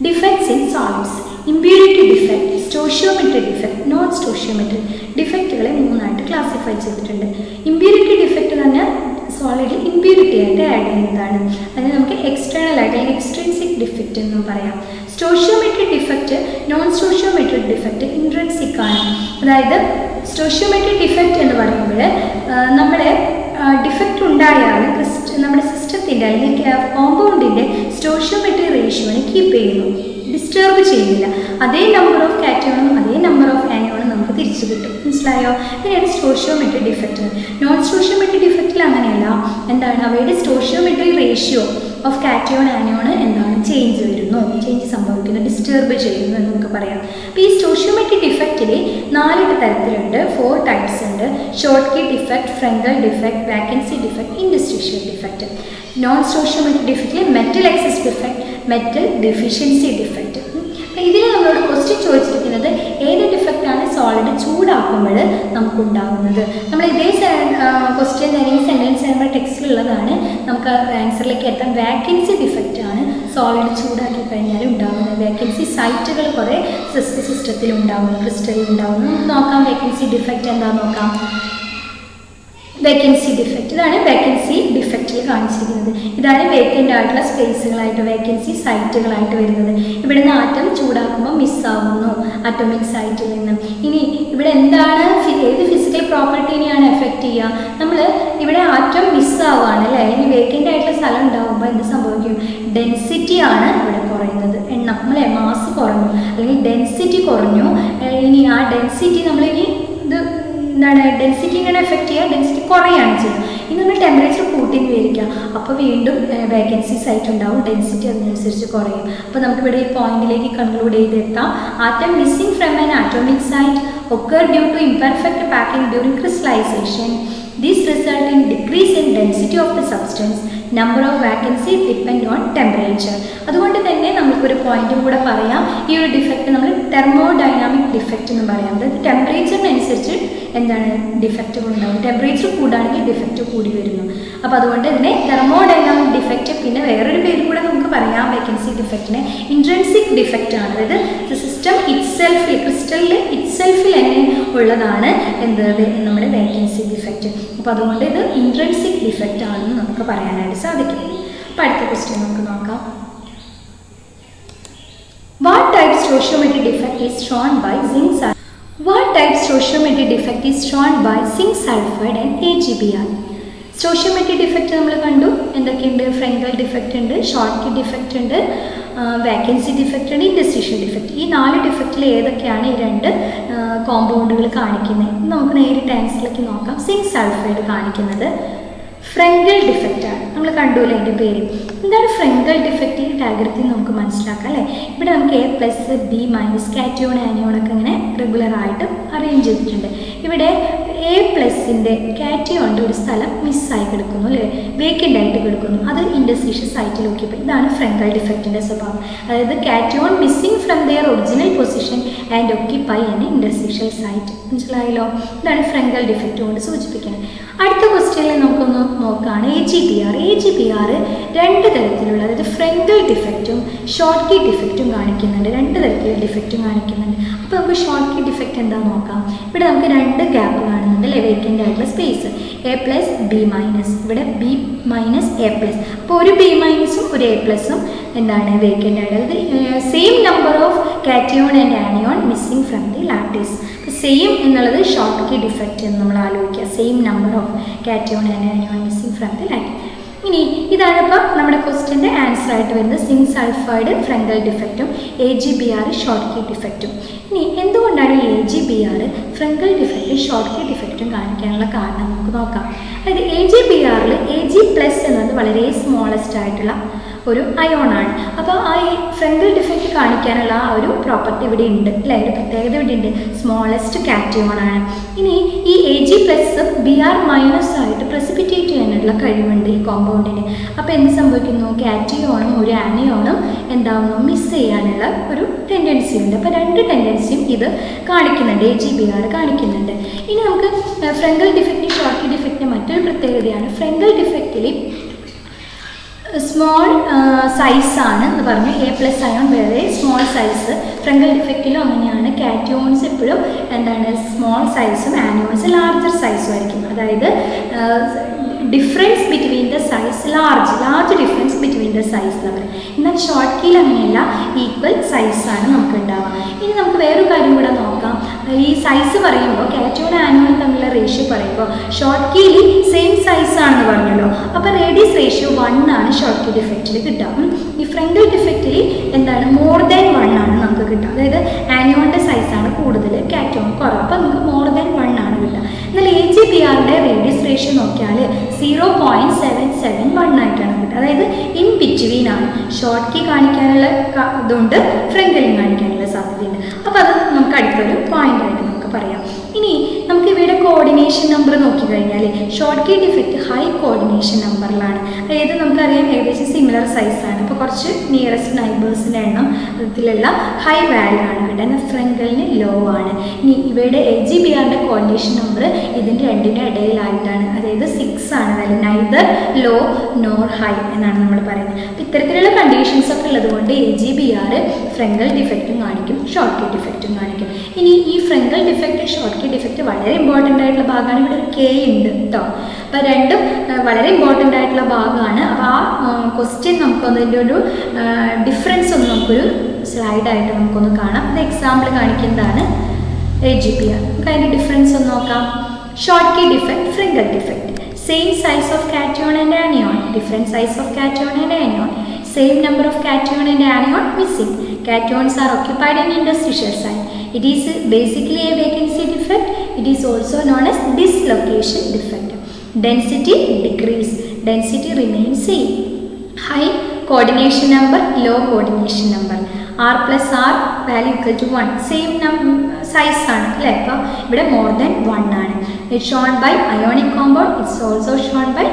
Defects in solids: impurity defect, stoichiometry defect, non stoichiometry ഡിഫക്റ്റുകളെ 3ആയിട്ട് ക്ലാസിഫൈ ചെയ്തിട്ടുണ്ട്. ഇമ്പ്യൂരിറ്റി ഡിഫക്റ്റ് എന്ന് പറഞ്ഞാൽ സോളിഡ് ഇമ്പ്യൂരിറ്റി ആയിട്ട് ആഡ് ചെയ്യുന്നതാണ്. അതിന് നമുക്ക് എക്സ്റ്റേണൽ ആയിട്ട് അല്ലെങ്കിൽ എക്സ്ട്രിൻസിക് ഡിഫക്റ്റ് എന്നും പറയാം. Stoichiometric defect, non stoichiometric defect intrinsic ആണ്. അതായത് സ്റ്റോഷിയോമെട്രിക് ഡിഫക്റ്റ് എന്ന് പറയുമ്പോൾ നമ്മുടെ ഡിഫക്റ്റ് ഉണ്ടായാൽ നമ്മുടെ സിസ്റ്റത്തിൻ്റെ അല്ലെങ്കിൽ കോമ്പൗണ്ടിൻ്റെ സ്റ്റോഷിയോമെട്രി റേഷ്യോനെ കീപ്പ് ചെയ്യുന്നു, ഡിസ്റ്റർബ് ചെയ്യുന്നില്ല. അതേ നമ്പർ ഓഫ് കാറ്റയോണും അതേ നമ്പർ ഓഫ് ആനിയോണും നമുക്ക് തിരിച്ചു കിട്ടും. മനസ്സിലായോ? ഇതിനാണ് സ്റ്റോഷിയോമെട്രി ഡിഫക്റ്റ്. നോൺ സ്റ്റോഷിയോമെട്രി ഡിഫക്റ്റിൽ അങ്ങനെയല്ല. എന്താണ്? അവയുടെ സ്റ്റോഷിയോമെട്രി റേഷ്യോ ഓഫ് കാറ്റയോൺ ആനിയോൺ എന്താണ്? ചേഞ്ച് വരുന്നു, ചേഞ്ച് സംഭവിക്കുന്നു, ഡിസ്റ്റർബ് ചെയ്യുന്നു എന്ന് നമുക്ക് പറയാം. അപ്പോൾ ഈ സ്റ്റോഷിയോമെട്രി ഡിഫക്റ്റിൽ 4 തരത്തിലുണ്ട്, 4 ടൈപ്സ് ഉണ്ട്. Schottky defect, Frenkel defect, vacancy defect, interstitial defect. Non stoichiometry ഡിഫക്റ്റിൽ metal excess defect, metal deficiency defect. ഇതിൽ നമ്മളോട് ക്വസ്റ്റ്യൻ ചോദിച്ചിരിക്കുന്നത് ഏത് ഡിഫക്റ്റാണ് സോളിഡ് ചൂടാക്കുമ്പോൾ നമുക്കുണ്ടാകുന്നത്. നമ്മൾ ഇതേ ക്വസ്റ്റ്യൻ അല്ലെങ്കിൽ സെൻറ്റൻസ് നമ്മുടെ ടെക്സ്റ്റിലുള്ളതാണ്. നമുക്ക് ആൻസറിലേക്ക് എത്താൻ വാക്കൻസി ഡിഫക്റ്റ് ആണ് സോളിഡ് ചൂടാക്കി കഴിഞ്ഞാൽ ഉണ്ടാകുന്നത്. വേക്കൻസി സൈറ്റുകൾ കുറേ സിസ്റ്റത്തിൽ ഉണ്ടാകുന്നു, ക്രിസ്റ്റലിൽ ഉണ്ടാകുന്നു. നമുക്ക് നോക്കാം വേക്കൻസി ഡിഫക്റ്റ് എന്താണെന്ന് നോക്കാം. വേക്കൻസി ഡിഫക്റ്റ്, ഇതാണ് വേക്കൻസി ഡിഫക്റ്റിൽ കാണിച്ചിരിക്കുന്നത്. ഇതാണ് വേക്കൻ്റ് ആയിട്ടുള്ള സ്പേസുകളായിട്ട് വേക്കൻസി സൈറ്റുകളായിട്ട് വരുന്നത്. ഇവിടുന്ന് ആറ്റം ചൂടാക്കുമ്പോൾ മിസ്സാവുന്നു ആറ്റോമിക് സൈറ്റിൽ നിന്ന്. ഇനി ഇവിടെ എന്താണ്, ഏത് ഫിസിക്കൽ പ്രോപ്പർട്ടീനെയാണ് എഫക്റ്റ് ചെയ്യുക? നമ്മൾ ഇവിടെ ആറ്റം മിസ്സാവുകയാണ് അല്ലേ. ഇനി വേക്കൻ്റ് ആയിട്ടുള്ള സ്ഥലം ഉണ്ടാകുമ്പോൾ എന്ത് സംഭവിക്കും? ഡെൻസിറ്റിയാണ് ഇവിടെ കുറയുന്നത്. നമ്മളെ മാസ് കുറഞ്ഞു അല്ലെങ്കിൽ ഡെൻസിറ്റി കുറഞ്ഞു. ഇനി ആ ഡെൻസിറ്റി നമ്മളിനി ഇത് എന്താണ്, ഡെൻസിറ്റി ഇങ്ങനെ എഫക്റ്റ് ചെയ്യുക, ഡെൻസിറ്റി കുറയാണ് ചെയ്യുക. ഇനി നമ്മൾ ടെമ്പറേച്ചർ കൂട്ടി വിചാരിക്കുക, അപ്പോൾ വീണ്ടും വേക്കൻസി സൈറ്റ് ഉണ്ടാവും, ഡെൻസിറ്റി അതിനനുസരിച്ച് കുറയും. അപ്പോൾ നമുക്കിവിടെ ഈ പോയിന്റിലേക്ക് കൺക്ലൂഡ് ചെയ്തെത്താം. Atom missing from an atomic site occur due to imperfect packing during crystallization. This result in decrease in density of the substance. Number of vacancy depend on temperature. അതുകൊണ്ട് തന്നെ നമുക്കൊരു പോയിന്റും കൂടെ പറയാം. ഈ ഒരു ഡിഫക്റ്റ് നമ്മൾ തെർമോഡൈനാമിക് ഡിഫക്റ്റ് എന്ന് പറയാം. അതായത് ടെമ്പറേച്ചറിനനുസരിച്ച് എന്താണ് ഡിഫക്റ്റുകൾ ഉണ്ടാകും. ടെമ്പറേച്ചർ കൂടുകയാണെങ്കിൽ ഡിഫക്റ്റ് കൂടി വരുന്നു. അപ്പോൾ അതുകൊണ്ട് ഇതിനെ തെർമോഡൈനാമിക് ഡിഫക്റ്റ്, പിന്നെ വേറൊരു പേര് കൂടെ നമുക്ക് പറയാം വേക്കൻസി ഡിഫക്റ്റിനെ, ഇൻട്രിൻസിക് ഡിഫക്റ്റ് ആണ്. അതായത് സിസ്റ്റം ഇറ്റ്സെൽഫിൽ, ക്രിസ്റ്റലിൽ ഇറ്റ്സെൽഫിൽ തന്നെ ഉള്ളതാണ് എന്ത് നമ്മുടെ വേക്കൻസി ഡിഫക്റ്റ്. അപ്പോൾ അതുകൊണ്ട് ഇത് ഇൻട്രിൻസിക് ഡിഫക്റ്റ് ആണെന്ന് നമുക്ക് പറയാനായിട്ട് സാധിക്കും. അപ്പോൾ അടുത്ത ക്വസ്റ്റ്യൻ നമുക്ക് നോക്കാം. What type stoichiometry defect is shown by zinc sulfide? What type stoichiometry defect is shown by zinc sulfide and AGBR? സ്റ്റോഷിയോമെട്രി defect നമ്മൾ കണ്ടു. എന്തൊക്കെയുണ്ട്? ഫ്രെങ്കൽ ഡിഫക്റ്റ് ഉണ്ട്, ഷോർട്ട്കി ഡിഫക്റ്റ് ഉണ്ട്, വാക്കൻസി ഡിഫക്റ്റ് ഉണ്ട്, ഇൻഡസ്ട്രീഷ്യൽ ഡിഫക്റ്റ്. ഈ 4 ഡിഫക്റ്റിൽ ഏതൊക്കെയാണ് ഈ 2 കോമ്പൗണ്ടുകൾ കാണിക്കുന്നത്? നമുക്ക് നേരിട്ട് ആൻസറിലേക്ക് നോക്കാം. സിങ്ക് സൾഫൈഡ് കാണിക്കുന്നത് ഫ്രെങ്കൽ ഡിഫക്റ്റ് ആണ്. നമ്മൾ കണ്ടുല്ലേ അതിൻ്റെ പേര്. എന്താണ് ഫ്രെങ്കൽ ഡിഫക്റ്റ്? ഈ ഡയഗ്രത്തിൽ നമുക്ക് മനസ്സിലാക്കാം അല്ലേ. ഇവിടെ നമുക്ക് A+B- കാറ്റയോൺ ആനിയോണൊക്കെ ഇങ്ങനെ റെഗുലറായിട്ട് അറേഞ്ച് ചെയ്തിട്ടുണ്ട്. ഇവിടെ A+ൻ്റെ കാറ്റയോണിൻ്റെ ഒരു സ്ഥലം മിസ്സായി കിടക്കുന്നു അല്ലേ, വേക്കൻ്റ് ആയിട്ട് കിടക്കുന്നു. അത് ഇൻഡസ്ട്രീഷ്യൽ സൈറ്റിൽ നോക്കിയപ്പോൾ ഇതാണ് ഫ്രെങ്കൽ ഡിഫക്റ്റിൻ്റെ സ്വഭാവം. അതായത് cation missing from their original position and occupy an interstitial site. മനസ്സിലായല്ലോ? ഇതാണ് ഫ്രെങ്കൽ ഡിഫക്റ്റ് കൊണ്ട് സൂചിപ്പിക്കുന്നത്. അടുത്ത ക്വസ്റ്റ്യനിൽ നമുക്കൊന്ന് നോക്കുകയാണ് AGBR. AGBR 2 തരത്തിലുള്ള, അതായത് ഫ്രെങ്കൽ ഡിഫക്റ്റും ഷോർട്ട്കി ഡിഫക്റ്റും കാണിക്കുന്നുണ്ട്. 2 തരത്തിലുള്ള ഡിഫക്റ്റും കാണിക്കുന്നുണ്ട്. അപ്പോൾ നമുക്ക് ഷോർട്ട്കി ഡിഫക്റ്റ് എന്താണെന്ന് നോക്കാം. ഇവിടെ നമുക്ക് 2 ഗ്യാപ്പ് കാണുന്നുണ്ട് അല്ലേ, വേക്കൻ്റ് ആയിട്ടുള്ള സ്പേസ്. A+B-, ഇവിടെ B-A+. അപ്പോൾ ഒരു B- ഒരു A+ഉം എന്താണ് വേക്കൻ്റ് ആയിട്ട്, അതായത് same number of cation and anion missing from the lattice. Same എന്നുള്ളത് ഷോർട്ട്കി ഡിഫക്റ്റ് എന്ന് നമ്മൾ ആലോചിക്കുക. Same number of cation and anion missing from the lattice. ഇനി ഇതാണ് ഇപ്പോൾ നമ്മുടെ ക്വസ്റ്റ്യൻ്റെ ആൻസർ ആയിട്ട് വരുന്നത്. സിങ്ക് സൾഫൈഡ് ഫ്രെങ്കൽ ഡിഫക്റ്റും AGBR ഷോർട്ട്കി ഡിഫക്റ്റും. ഇനി എന്തുകൊണ്ടാണ് ഈ AGBR ഫ്രെങ്കൽ ഡിഫക്റ്റും ഷോർട്ട്കി ഡിഫക്റ്റും കാണിക്കാനുള്ള കാരണം നമുക്ക് നോക്കാം. അതായത് AGBRൽ Ag+ എന്നത് വളരെ സ്മോളസ്റ്റ് ആയിട്ടുള്ള ഒരു അയോണാണ്. അപ്പോൾ ആ ഫ്രെങ്കൽ ഡിഫക്റ്റ് കാണിക്കാനുള്ള ആ ഒരു പ്രോപ്പർട്ടി ഇവിടെ ഉണ്ട് അല്ലേ, ഒരു പ്രത്യേകത ഇവിടെ ഉണ്ട്, സ്മോളസ്റ്റ് കാറ്റയോണാണ്. ഇനി ഈ Ag+ Br- ആയിട്ട് പ്രസിപ്പിറ്റേറ്റ് ചെയ്യാനുള്ള കഴിവുണ്ട് ഈ കോമ്പൗണ്ടിന്. അപ്പോൾ എന്ത് സംഭവിക്കുന്നു? കാറ്റയോണും ഒരു ആനിയോണും എന്താവുന്നു? മിസ് ചെയ്യാനുള്ള ഒരു ടെൻഡൻസി ഉണ്ട്. അപ്പോൾ 2 ടെൻഡൻസിയും ഇത് കാണിക്കുന്നുണ്ട്, AGBR കാണിക്കുന്നുണ്ട്. ഇനി നമുക്ക് ഫ്രെങ്കൽ ഡിഫക്റ്റ് ഷോർട്ട്കി ഡിഫക്റ്റിൻ്റെ മറ്റൊരു പ്രത്യേകതയാണ്, ഫ്രെങ്കൽ ഡിഫക്റ്റിൽ സ്മോൾ സൈസാണ് എന്ന് പറഞ്ഞു. A+ അയോൺ വളരെ സ്മോൾ സൈസ്. ഫ്രെങ്കൽ ഡിഫക്റ്റിലും അങ്ങനെയാണ്. കാറ്റയോൺസ് എപ്പോഴും എന്താണ് സ്മോൾ സൈസും ആനിയോൺസ് ലാർജർ സൈസും ആയിരിക്കും. അതായത് difference between the size large difference between the size എന്ന് പറയും. എന്നാൽ ഷോർട്ട്കിയിൽ അങ്ങനെയല്ല, ഈക്വൽ സൈസാണ് നമുക്ക് ഉണ്ടാവുക. ഇനി നമുക്ക് വേറൊരു കാര്യം കൂടെ നോക്കാം. ഈ സൈസ് പറയുമ്പോൾ കാറ്റയോൺ ആനിയോൺ തമ്മിലുള്ള റേഷ്യോ പറയുമ്പോൾ ഷോർട്ട്കിയിൽ സെയിം സൈസ് ആണെന്ന് പറഞ്ഞല്ലോ. അപ്പോൾ റേഡിയസ് റേഷ്യോ 1 ആണ് ഷോർട്ട്കി ഡിഫക്റ്റിൽ കിട്ടുക. ഈ ഫ്രെങ്കൽ ഡിഫക്റ്റിൽ എന്താണ് മോർ ദാൻ 1 ആണ് നമുക്ക് കിട്ടുക. അതായത് ആനിയോണിൻ്റെ സൈസാണ് കൂടുതൽ, കാറ്റയോൺ കുറവ്. അപ്പോൾ നമുക്ക് മോർ ദാൻ 1 ആണ് കിട്ടുക. എന്നാൽ AGBRൻ്റെ റേഡിയസ് റേഷ്യോ നോക്കിയാൽ 0.771 ആയിട്ടാണ് കിട്ടുക. അതായത് ഇൻ ബിറ്റ്വീൻ ആണ്. ഷോർട്ട്കി കാണിക്കാനുള്ള ഇതുകൊണ്ട് ഫ്രെങ്കലും കാണിക്കാനുള്ള സാധ്യതയുണ്ട്. അപ്പോൾ അത് നമുക്ക് അടുത്തൊരു പോയിന്റ് ആയിട്ട് നമുക്ക് പറയാം. ഇനി നമുക്ക് ഇവിടെ കോർഡിനേഷൻ നമ്പർ നോക്കിക്കഴിഞ്ഞാൽ ഷോർട്ട്കി ഡിഫക്റ്റ് ഹൈ കോർഡിനേഷൻ നമ്പറിലാണ്. അതായത് നമുക്കറിയാം ഏകദേശം സിമിലർ സൈസാണ്. അപ്പോൾ കുറച്ച് നിയറസ്റ്റ് നൈബേഴ്സിൻ്റെ എണ്ണം ഇതിലുള്ള ഹൈ വാല്യൂ ആണ് ഇവിടെ, എന്നാൽ ഫ്രെങ്കലിന് ലോ ആണ്. ഇനി ഇവയുടെ AGBRൻ്റെ കോർഡിനേഷൻ നമ്പർ ഇതിൻ്റെ രണ്ടിൻ്റെ ഇടയിലായിട്ടാണ്, അതായത് 6 ആണ് value. Neither low nor high എന്നാണ് നമ്മൾ പറയുന്നത്. അപ്പോൾ ഇത്തരത്തിലുള്ള കണ്ടീഷൻസ് ഒക്കെ ഉള്ളതുകൊണ്ട് AGBR ഫ്രെങ്കൽ ഡിഫക്റ്റും കാണിക്കും, ഷോർട്ട്കി ഡിഫക്റ്റും കാണിക്കും. ഇനി ഈ ഫ്രെങ്കൽ ഡിഫക്റ്റ് ഷോർട്ട്കി ഡിഫക്റ്റ് വളരെ ഇമ്പോർട്ടൻ്റ് ആയിട്ടുള്ള ഭാഗമാണ്. ഇവിടെ ഒരു K ഉണ്ട് കേട്ടോ. അപ്പോൾ രണ്ടും വളരെ ഇമ്പോർട്ടൻ്റ് ആയിട്ടുള്ള ഭാഗമാണ്. അപ്പോൾ ആ ക്വസ്റ്റ്യൻ നമുക്കൊന്നതിൻ്റെ ഒരു ഡിഫറൻസ് ഒന്ന് നമുക്കൊരു സ്ലൈഡായിട്ട് നമുക്കൊന്ന് കാണാം. ഇത് എക്സാമ്പിൾ കാണിക്കുന്നതാണ് AGBR. നമുക്ക് അതിൻ്റെ ഡിഫറൻസ് ഒന്ന് നോക്കാം. Schottky defect, Frenkel defect. Same size of cation and anion, different size of cation and anion, same number of cation and anion missing. Cations are occupied in interstitial site. It is basically a vacancy defect. It is also known as dislocation defect. Density decrease, density remains same. High coordination number, low coordination number. R+R value equal to 1. Same size ആണ് അല്ലേ. അപ്പോൾ ഇവിടെ more than 1 ആണ്. It's shown by ionic compound. It's also shown by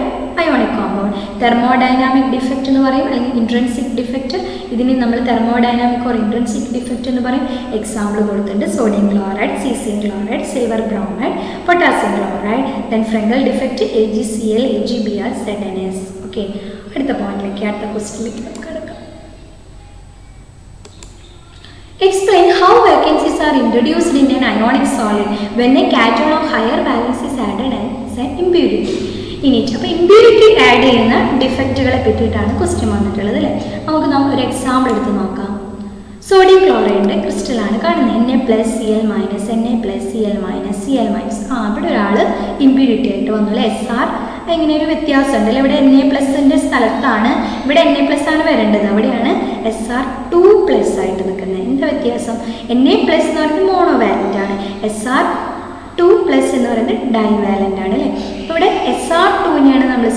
ionic compound. Thermodynamic defect എന്ന് പറയും, അല്ലെങ്കിൽ intrinsic defect. ഇതിന് നമ്മൾ തെർമോഡൈനാമിക് ഓർ ഇൻട്രൻസിക് ഡിഫക്റ്റ് എന്ന് പറയും. എക്സാമ്പിൾ കൊടുത്തിട്ടുണ്ട്: sodium chloride, caesium chloride, silver bromide, potassium chloride. Then ഫ്രെങ്കൽ defect AgCl, AgBr, ZnS. Okay, അടുത്ത പോയിന്റിലേക്ക്, അടുത്ത ക്വസ്റ്റ്യനിലേക്ക് നമുക്ക് കിടക്കാം. Explain how vacancies are introduced in an ionic solid when a cation of higher valence is added as an impurity. ഇനി അപ്പോൾ impurity add ചെയ്യുന്ന ഡിഫക്റ്റുകളെ പറ്റിയിട്ടാണ് ക്വസ്റ്റ്യൻ വന്നിട്ടുള്ളത് അല്ലേ. നമുക്ക് ഒരു എക്സാമ്പിൾ എടുത്ത് നോക്കാം. സോഡിയം ക്ലോറൈഡിൻ്റെ ക്രിസ്റ്റലാണ് കാണുന്നത്. Na+Cl-, Na+Cl-, Cl-. ഇവിടെ ഒരാൾ ഇമ്പ്യൂരിറ്റി ആയിട്ട് വന്നു അല്ലേ. SR ഇങ്ങനെ ഒരു വ്യത്യാസം ഉണ്ടല്ലോ. ഇവിടെ Na+ൻ്റെ സ്ഥലത്താണ് ഇവിടെ Na+ ആണ് വരേണ്ടത്, അവിടെയാണ് SR2+ ആയിട്ട് നിൽക്കുന്നത്. എന്താ വ്യത്യാസം? Na+ എന്ന് പറയുന്നത് മോണോവാലൻ്റ് ആണ്, SR2+ എന്ന് പറയുന്നത് ഡൈവാലൻ്റ് ആണ് അല്ലേ. അപ്പോൾ ഇവിടെ SR2നെയാണ് നമ്മൾ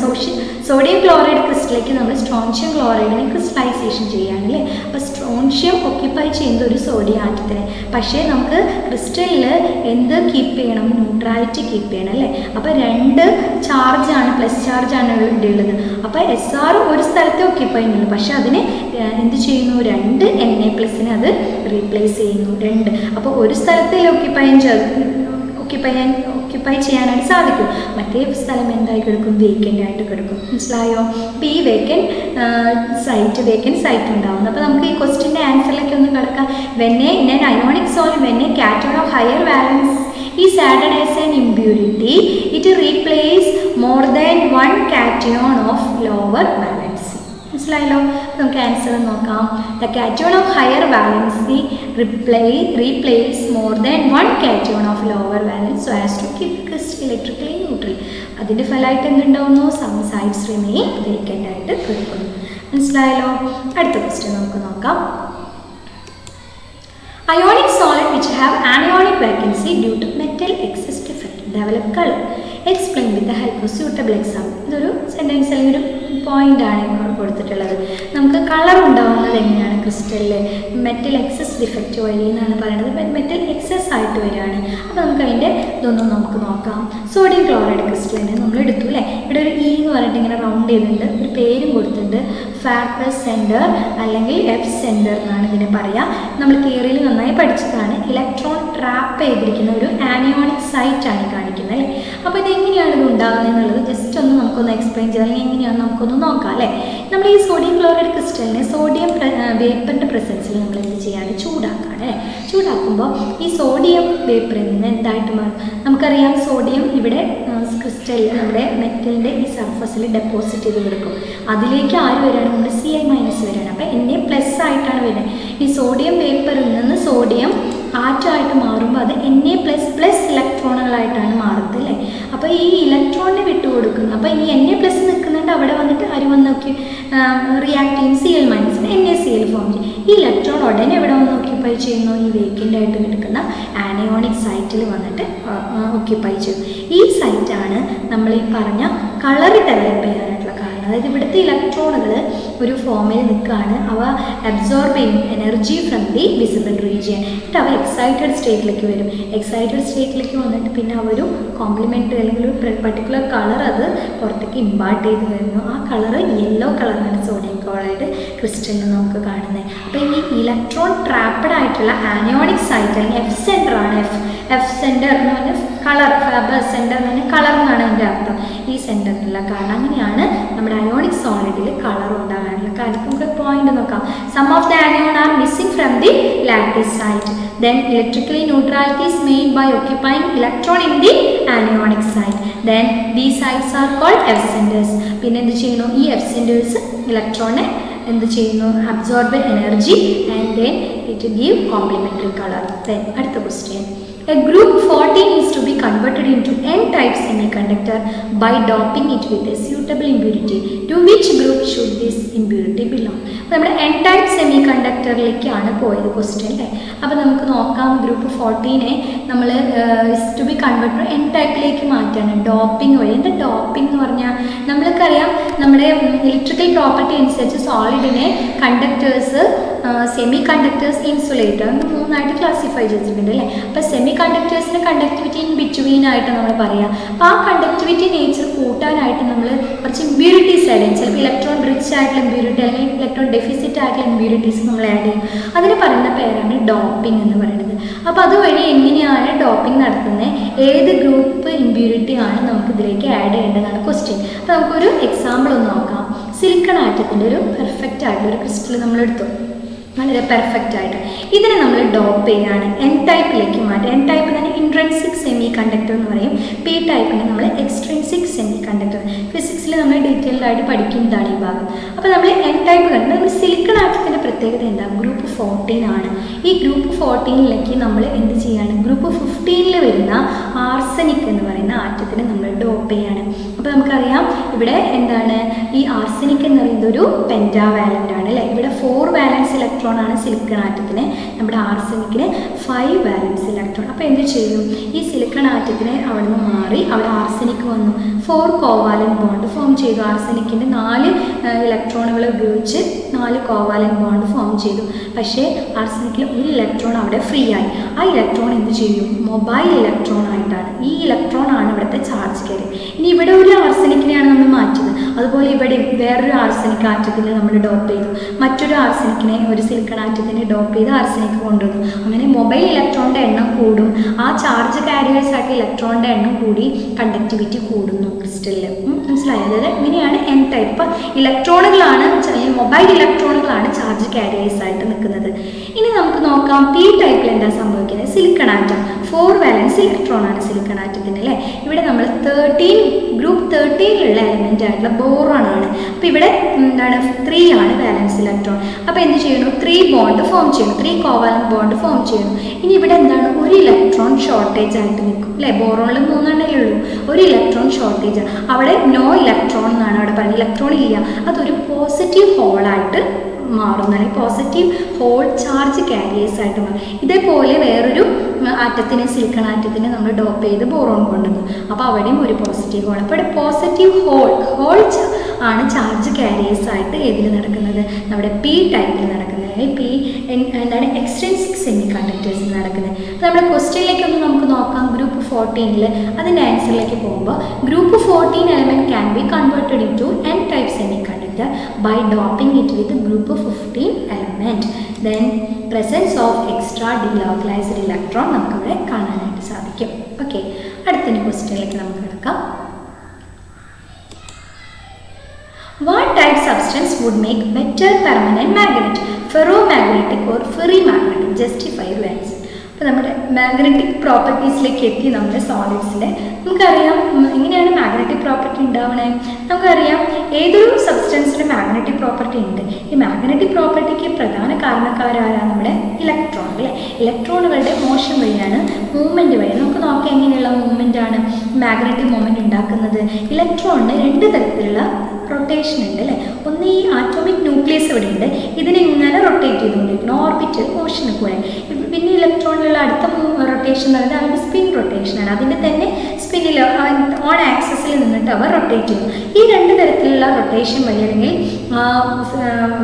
സോഡിയം ക്ലോറൈഡ് ക്രിസ്റ്റലിലേക്ക് നമ്മൾ സ്ട്രോൺഷ്യം ക്ലോറൈഡിനെ ക്രിസ്റ്റലൈസേഷൻ ചെയ്യുകയാണ് അല്ലേ. അപ്പോൾ സ്ട്രോൺഷ്യം ഒക്യുപ്പൈ ചെയ്യുന്നത് ഒരു സോഡിയം ആറ്റത്തിനെ, പക്ഷേ നമുക്ക് ക്രിസ്റ്റലിൽ എന്ത് കീപ്പ് ചെയ്യണം? ന്യൂട്രാലിറ്റി കീപ്പ് ചെയ്യണം അല്ലേ. അപ്പോൾ 2 ചാർജാണ്, പ്ലസ് ചാർജാണ് ഇവിടെ ഉള്ളത്. അപ്പോൾ SR ഒരു സ്ഥലത്തെ ഒക്യുപ്പൈ ചെയ്യുന്നുള്ളൂ, പക്ഷേ അതിനെ എന്ത് ചെയ്യുന്നു? 2 Na+നെ അത് റീപ്ലേസ് ചെയ്യുന്നു. 2 അപ്പോൾ ഒരു സ്ഥലത്തെ ഒക്യുപ്പൈ ചെയ്യാനായിട്ട് സാധിക്കും. മറ്റേ സ്ഥലം എന്തായി കിടക്കും? വേക്കൻ്റ് ആയിട്ട് കിടക്കും. മനസ്സിലായോ? അപ്പോൾ ഈ വേക്കൻറ്റ് സൈറ്റ് ഉണ്ടാവുന്നു. അപ്പോൾ നമുക്ക് ഈ ക്വസ്റ്റ്യൻ്റെ ആൻസറിലേക്ക് ഒന്ന് കിടക്കാം. in an ionic solid, when a cation of higher valence is added as an impurity, it replaces more than one cation of lower valence. മനസ്സിലായല്ലോ? നമുക്ക് ആൻസർ നോക്കാം. The cation of higher valency replace more than one cation of lower valence so as to keep crystal electrically neutral. അതിൻ്റെ ഫലമായിട്ട് എന്തുണ്ടാവുന്നു? Some sites remain vacant ആയിട്ട് കിടക്കുന്നു. മനസ്സിലായല്ലോ? അടുത്ത ക്വസ്റ്റ്യൻ നമുക്ക് നോക്കാം. Ionic solid which have anionic vacancy due to metal excess defect develop color. Explain with the help of suitable example. ഇതൊരു സെൻറ്റൻസ് അല്ലെങ്കിൽ ഒരു പോയിൻ്റാണ് ഇവിടെ കൊടുത്തിട്ടുള്ളത്. നമുക്ക് കളർ ഉണ്ടാവുന്നത് എങ്ങനെയാണ് ക്രിസ്റ്റലിൽ? മെറ്റൽ എക്സസ് ഡിഫക്റ്റ് വഴി എന്നാണ് പറയുന്നത്. മെറ്റൽ എക്സസ് ആയിട്ട് വരികയാണ്. അപ്പോൾ നമുക്ക് അതിൻ്റെ ഇതൊന്നും നമുക്ക് നോക്കാം. സോഡിയം ക്ലോറൈഡ് ക്രിസ്റ്റലിനെ നമ്മൾ എടുത്തു അല്ലേ. ഇവിടെ ഒരു E എന്ന് പറഞ്ഞിട്ട് ഇങ്ങനെ റൗണ്ട് ചെയ്തിട്ടുണ്ട്, ഒരു പേരും കൊടുത്തിട്ടുണ്ട്. ഫാർപ്പസ് സെൻറ്റർ അല്ലെങ്കിൽ F സെൻറ്റർ എന്നാണ് ഇതിനെ പറയുക. നമ്മൾ തിയറിയിൽ നന്നായി പഠിച്ചതാണ്. ഇലക്ട്രോൺ ട്രാപ്പ് ചെയ്തിരിക്കുന്ന ഒരു ആനിയോണിക് സൈറ്റാണ് കാണിക്കുന്നത് അല്ലേ. അപ്പോൾ ഇത് എങ്ങനെയാണ് ഇത് ഉണ്ടാകുന്നത് എന്നുള്ളത് ജസ്റ്റ് ഒന്ന് നമുക്കൊന്ന് എക്സ്പ്ലെയിൻ ചെയ്താൽ എങ്ങനെയാണെന്ന് നമുക്കൊന്ന് നോക്കാം അല്ലേ. നമ്മൾ ഈ സോഡിയം ക്ലോറൈഡ് ക്രിസ്റ്റലിനെ സോഡിയം വേപ്പറിൻ്റെ പ്രസൻസിൽ നമ്മൾ എന്ത് ചെയ്യാണ്? ചൂടാക്കുകയാണ് അല്ലേ. ചൂടാക്കുമ്പോൾ ഈ സോഡിയം വേപ്പറിൽ നിന്ന് എന്തായിട്ട് മാറും? നമുക്കറിയാം സോഡിയം ഇവിടെ ക്രിസ്റ്റലിൽ നമ്മുടെ മെറ്റലിൻ്റെ ഈ സർഫസിൽ ഡെപ്പോസിറ്റ് ചെയ്ത് കൊടുക്കും. അതിലേക്ക് ആര് വരികയാണ്? നമ്മുടെ Cl- വരികയാണ്. അപ്പോൾ Na+ ആയിട്ടാണ് വരുന്നത്. ഈ സോഡിയം വേപ്പറിൽ നിന്ന് സോഡിയം ആറ്റമായിട്ട് മാറുമ്പോൾ അത് Na++ ഇലക്ട്രോണുകളായിട്ടാണ് മാറുന്നത് അല്ലേ. അപ്പോൾ ഈ ഇലക്ട്രോണിനെ വിട്ടുകൊടുക്കുന്നു. അപ്പോൾ ഈ Na+ നിൽക്കുന്നുണ്ട്, അവിടെ വന്നിട്ട് ആര് വന്ന് നോക്കി റിയാക്ട് ചെയ്യും? Cl- NaCl ഫോം ചെയ്യും. ഈ ഇലക്ട്രോൺ ഉടനെ എവിടെ വന്ന് ഒക്യുപ്പൈ ചെയ്യുന്നു? ഈ വേക്കൻ്റ് ആയിട്ട് കിടക്കുന്ന ആനിയോണിക് സൈറ്റിൽ വന്നിട്ട് ഒക്യുപ്പൈ ചെയ്യും. ഈ സൈറ്റാണ് നമ്മൾ ഈ പറഞ്ഞ കളർ ഡെവലപ്പ് ചെയ്യാനായിട്ടുള്ള കാരണം. അതായത് ഇവിടുത്തെ ഇലക്ട്രോണുകൾ ഒരു ഫോമിൽ നിൽക്കുകയാണ്, അവ അബ്സോർബ് ചെയ്യും energy from the visible region. എന്നിട്ട് അവ എക്സൈറ്റഡ് സ്റ്റേറ്റിലേക്ക് വരും. എക്സൈറ്റഡ് സ്റ്റേറ്റിലേക്ക് വന്നിട്ട് പിന്നെ അവ കോംപ്ലിമെൻ്ററി അല്ലെങ്കിൽ ഒരു പർട്ടിക്കുലർ കളർ അത് പുറത്തേക്ക് ഇമ്പാർട്ട് ചെയ്ത് വരുന്നു. ആ കളർ യെല്ലോ കളറാണ് സോഡിയം ക്ലോറൈഡ് ക്രിസ്റ്റലിൽ നമുക്ക് കാണുന്നത്. അപ്പോൾ ഈ ഇലക്ട്രോൺ ട്രാപ്പഡ് ആയിട്ടുള്ള ആനിയോണിക് സൈറ്റ് അല്ലെങ്കിൽ F സെൻറ്റർ ആണ്. എഫ് സെൻറ്റർ എന്ന് പറഞ്ഞാൽ കളർ, ഫാബസ് സെൻറ്റർ എന്ന് പറഞ്ഞാൽ കളർ എന്നാണ് എൻ്റെ അർത്ഥം. ഈ സെൻറ്ററിലുള്ള കാരണം അങ്ങനെയാണ് നമ്മുടെ അയോണിക് സോളിഡിൽ കളർ ഉണ്ടാകാനുള്ള കാരണം. നമുക്ക് പോയിന്റ് നോക്കാം. Some of the anion are missing from the lattice site. Then electrically neutrality is made by occupying electron in the anionic site. Then these sites are called F centers. പിന്നെ എന്ത് ചെയ്യുന്നു? ഈ F centers ഇലക്ട്രോണെ എന്ത് ചെയ്യുന്നു? Absorb energy and then it give complementary colour. Then അടുത്ത question. A group 14 is to be converted into N-type semiconductor by doping it with a suitable impurity. To which group should this impurity belong? അപ്പോൾ നമ്മുടെ N-type semiconductorലേക്കാണ് പോയത് question അല്ലേ. അപ്പോൾ നമുക്ക് നോക്കാം. Group 14 നമ്മൾ to B converter N-ടൈപ്പിലേക്ക് മാറ്റാണ് doping വഴി. എന്താ ഡോപ്പിംഗ് എന്ന് പറഞ്ഞാൽ? നമ്മൾക്കറിയാം നമ്മുടെ ഇലക്ട്രിക്കൽ പ്രോപ്പർട്ടി അനുസരിച്ച് സോളിഡിനെ കണ്ടക്ടേഴ്സ്, സെമി കണ്ടക്ടേഴ്സ്, ഇൻസുലേറ്റർ എന്ന് 3ആയിട്ട് ക്ലാസിഫൈ ചെയ്തിട്ടുണ്ട് അല്ലേ. അപ്പോൾ സെമി കണ്ടക്ടേഴ്സിന് കണ്ടക്ടിവിറ്റി ഇൻ ബിറ്റ്വീൻ ആയിട്ട് നമ്മൾ പറയാം. അപ്പോൾ ആ കണ്ടക്ടിവിറ്റി നേച്ചർ കൂട്ടാനായിട്ട് നമ്മൾ കുറച്ച് ഇമ്പ്യൂരിറ്റീസ് ആഡ് ചെയ്യും. ചിലപ്പോൾ ഇലക്ട്രോൺ റിച്ച് ആയിട്ടുള്ള ഇമ്പ്യൂരിറ്റി അല്ലെങ്കിൽ ഇലക്ട്രോൺ ഡെഫിസിറ്റ് ആയിട്ടുള്ള ഇമ്പ്യൂരിറ്റീസ് നമ്മൾ ആഡ് ചെയ്യും. അതിന് പറയുന്ന പേരാണ് ഡോപ്പിംഗ് എന്ന് പറയുന്നത്. അപ്പോൾ അതുവഴി എങ്ങനെയാണ് ഡോപ്പിംഗ് നടത്തുന്നത്, ഏത് ഗ്രൂപ്പ് ഇമ്പ്യൂരിറ്റി ആണ് നമുക്ക് ഇതിലേക്ക് ആഡ് ചെയ്യേണ്ടതാണ് ക്വസ്റ്റ്യൻ. അപ്പോൾ നമുക്കൊരു എക്സാമ്പിൾ ഒന്ന് നോക്കാം. സിലിക്കൺ ആറ്റത്തിൻ്റെ ഒരു പെർഫെക്റ്റ് ആയിട്ടുള്ള ഒരു ക്രിസ്റ്റൽ നമ്മൾ എടുത്തു, വളരെ പെർഫെക്റ്റ് ആയിട്ട്. ഇതിനെ നമ്മൾ ഡോപ്പ് ചെയ്യാണ് എൻ ടൈപ്പിലേക്ക് മാറ്റുക. എൻ ടൈപ്പ് തന്നെ ഇൻട്രൻസിക് സെമി കണ്ടക്ടർ എന്ന് പറയും. പി ടൈപ്പിനെ നമ്മൾ എക്സ്ട്രിൻസിക് സെമി കണ്ടക്ടർ. ഫിസിക്സിൽ നമ്മൾ ഡീറ്റെയിൽഡ് ആയിട്ട് പഠിക്കുന്നതാണ് ഈ ഭാഗം. അപ്പോൾ നമ്മൾ എൻ ടൈപ്പ് കണ്ടത് നമ്മൾ സിലിക്കൺ ആറ്റത്തിൻ്റെ പ്രത്യേകത എന്താ, ഗ്രൂപ്പ് 14 ആണ്. ഈ ഗ്രൂപ്പ് 14ലേക്ക് നമ്മൾ എന്ത് ചെയ്യാണ്, ഗ്രൂപ്പ് 15ൽ വരുന്ന ആർസനിക് എന്ന് പറയുന്ന ആറ്റത്തിനെ നമ്മൾ ഡോപ്പ് ചെയ്യാണ്. അപ്പോൾ നമുക്കറിയാം ഇവിടെ എന്താണ്, ഈ ആർസനിക് എന്ന് പറയുന്നത് ഒരു പെൻറ്റാവാലൻ്റ് ആണ് അല്ലേ. ഇവിടെ 4 വാലൻസ് ഇലക്ട്രോൺ ആണ് സിലിക്കൺ ആറ്റത്തിന്, നമ്മുടെ ആർസനിക്കിന് 5 വാലൻസ് ഇലക്ട്രോൺ. അപ്പോൾ എന്ത് ചെയ്യും, ഈ സിലിക്കൺ ആറ്റത്തിന് അവിടെ നിന്ന് മാറി അവിടെ ആർസനിക് വന്നു, 4 കോവാലന്റ് ബോണ്ട് ഫോം ചെയ്തു. ആർസനിക്കിൻ്റെ 4 ഇലക്ട്രോണുകൾ ഉപയോഗിച്ച് 4 കോവാലന്റ് ബോണ്ട് ഫോം ചെയ്തു. പക്ഷേ ആർസനിക്കിൽ ഒരു ഇലക്ട്രോൺ അവിടെ ഫ്രീ ആയി. ആ ഇലക്ട്രോൺ എന്ത് ചെയ്യും, മൊബൈൽ ഇലക്ട്രോൺ ആയിട്ടാണ്. ഈ ഇലക്ട്രോൺ ആണ് ഇവിടുത്തെ ചാർജ് കാരിയർ. ഇനി ഇവിടെ ഒരു ആർസനിക്കിനെയാണ് നമ്മൾ മാറ്റിയത്, അതുപോലെ ഇവിടെ വേറൊരു ആർസനിക് ആറ്റത്തിന് നമ്മൾ ഡോപ്പ് ചെയ്തു, മറ്റൊരു ആർസനിക്കിനെ ഒരു സിലിക്കൺ ആറ്റത്തിന് ഡോപ്പ് ചെയ്ത് ആർസനിക് കൊണ്ടുവന്നു. അങ്ങനെ മൊബൈൽ ഇലക്ട്രോണിൻ്റെ എണ്ണം കൂടും, ആ ചാർജ് കാരിയേഴ്സ് ആയിട്ട് ഇലക്ട്രോണിൻ്റെ എണ്ണം കൂടി കണ്ടക്ടിവിറ്റി കൂടുന്നു ക്രിസ്റ്റലിൽ. മനസ്സിലായത്? അതായത് ഇങ്ങനെയാണ് എൻ ടൈപ്പ്. ഇപ്പം ഇലക്ട്രോണുകളാണ്, മൊബൈൽ ഇലക്ട്രോണുകളാണ് ചാർജ് കാരിയേഴ്സ് ആയിട്ട് നിൽക്കുന്നത്. ഇനി നമുക്ക് നോക്കാം പി ടൈപ്പിൽ എന്താ സംഭവിക്കുന്നത്. സിലിക്കൺ ആറ്റം 4 വാലൻസ് ഇലക്ട്രോൺ ആണ് സിലിക്കൺ ആറ്റത്തിന് അല്ലേ. ഇവിടെ നമ്മൾ ഗ്രൂപ്പ് 13ലുള്ള എലിമെൻ്റ് ആയിട്ടുള്ള ബോറോൺ ആണ്. അപ്പോൾ ഇവിടെ എന്താണ് 3 ആണ് വാലൻസ് ഇലക്ട്രോൺ. അപ്പോൾ എന്ത് ചെയ്യുന്നു, 3 ബോണ്ട് ഫോം ചെയ്യുന്നു, 3 കോവാലന്റ് ബോണ്ട് ഫോം ചെയ്യുന്നു. ഇനി ഇവിടെ എന്താണ്, ഒരു ഇലക്ട്രോൺ ഷോർട്ടേജ് ആയിട്ട് നിൽക്കും അല്ലേ. ബോറോണിൽ 3 എണ്ണല്ലേ ഉള്ളൂ, ഒരു ഇലക്ട്രോൺ ഷോർട്ടേജ്. അവിടെ നോ ഇലക്ട്രോൺ എന്നാണ് അവിടെ പറയുന്നത്, ഇലക്ട്രോൺ ഇല്ല. അതൊരു പോസിറ്റീവ് ഹോളായിട്ട് മാറും, അല്ലെങ്കിൽ പോസിറ്റീവ് ഹോൾ ചാർജ് കാരിയേഴ്സ് ആയിട്ട് മാറും. ഇതേപോലെ വേറൊരു ആറ്റത്തിന്, സിലിക്കൺ ആറ്റത്തിന് നമ്മൾ ഡോപ്പ് ചെയ്ത് ബോറോൺ കൊണ്ടുവന്നു. അപ്പോൾ അവിടെയും ഒരു പോസിറ്റീവ് ഹോൾ. അപ്പോൾ ഇവിടെ പോസിറ്റീവ് ഹോൾ ആണ് ചാർജ് കാരിയേഴ്സ് ആയിട്ട് ഏതിൽ നടക്കുന്നത്, നമ്മുടെ പി ടൈപ്പിൽ നടക്കുന്നത്, അല്ലെങ്കിൽ പി എന്താണ് എക്സ്ട്രിൻസിക് സെമി കണ്ടക്ടേഴ്സിൽ നടക്കുന്നത്. അപ്പോൾ നമ്മുടെ ക്വസ്റ്റ്യനിലേക്കൊന്ന് നമുക്ക് നോക്കാം. ഗ്രൂപ്പ് 14ൽ അതിൻ്റെ ആൻസറിലേക്ക് പോകുമ്പോൾ group 14 element can be converted into N type semiconductor by doping it with group 15 element. Then presence of extra delocalised electron നമുക്കിവിടെ കാണാനായിട്ട് സാധിക്കും. ഓക്കെ, അടുത്തൊരു ക്വസ്റ്റ്യനിലേക്ക് നമുക്ക് കിടക്കാം. What type substance would make better permanent magnet, ferromagnetic or ferrimagnetic? Justify your answer. അപ്പോൾ നമ്മുടെ magnetic പ്രോപ്പർട്ടീസിലേക്ക് എത്തി നമ്മുടെ സോളിഡ്സിലെ. നമുക്കറിയാം എങ്ങനെയാണ് മാഗ്നറ്റിക് പ്രോപ്പർട്ടി ഉണ്ടാവണേ. നമുക്കറിയാം ഏതൊരു സബ്സ്റ്റൻസിന് മാഗ്നറ്റിക് പ്രോപ്പർട്ടി ഉണ്ട്. ഈ മാഗ്നറ്റിക് പ്രോപ്പർട്ടിക്ക് പ്രധാന കാരണക്കാരാണ് നമ്മുടെ ഇലക്ട്രോൺ അല്ലേ. ഇലക്ട്രോണുകളുടെ മോഷൻ വഴിയാണ്, മൂവ്മെൻറ്റ് വഴിയാണ്. നമുക്ക് നോക്കാം എങ്ങനെയുള്ള മൂവ്മെൻ്റ് ആണ് മാഗ്നറ്റിക് മൂവ്മെൻറ്റ് ഉണ്ടാക്കുന്നത്. ഇലക്ട്രോണിന് 2 തരത്തിലുള്ള റൊട്ടേഷൻ ഉണ്ട് അല്ലേ. ഒന്ന് ഈ ആറ്റോമിക് ന്യൂക്ലിയസ് ഇവിടെ ഉണ്ട്, ഇതിനെ ഇങ്ങനെ റൊട്ടേറ്റ് ചെയ്തുകൊണ്ടിരിക്കണം ഓർബിറ്റൽ മോഷന് കൂടെ. പിന്നെ ഇലക്ട്രോണിലുള്ള അടുത്ത റൊട്ടേഷൻ എന്ന് പറയുന്നത് അവൻ്റെ സ്പിൻ റൊട്ടേഷനാണ്. അതിൻ്റെ തന്നെ സ്പിന്നിൽ ഓൺ ആക്സസിൽ നിന്നിട്ട് അവർ റൊട്ടേറ്റ് ചെയ്യും. ഈ 2 തരത്തിലുള്ള റൊട്ടേഷൻ വഴി അല്ലെങ്കിൽ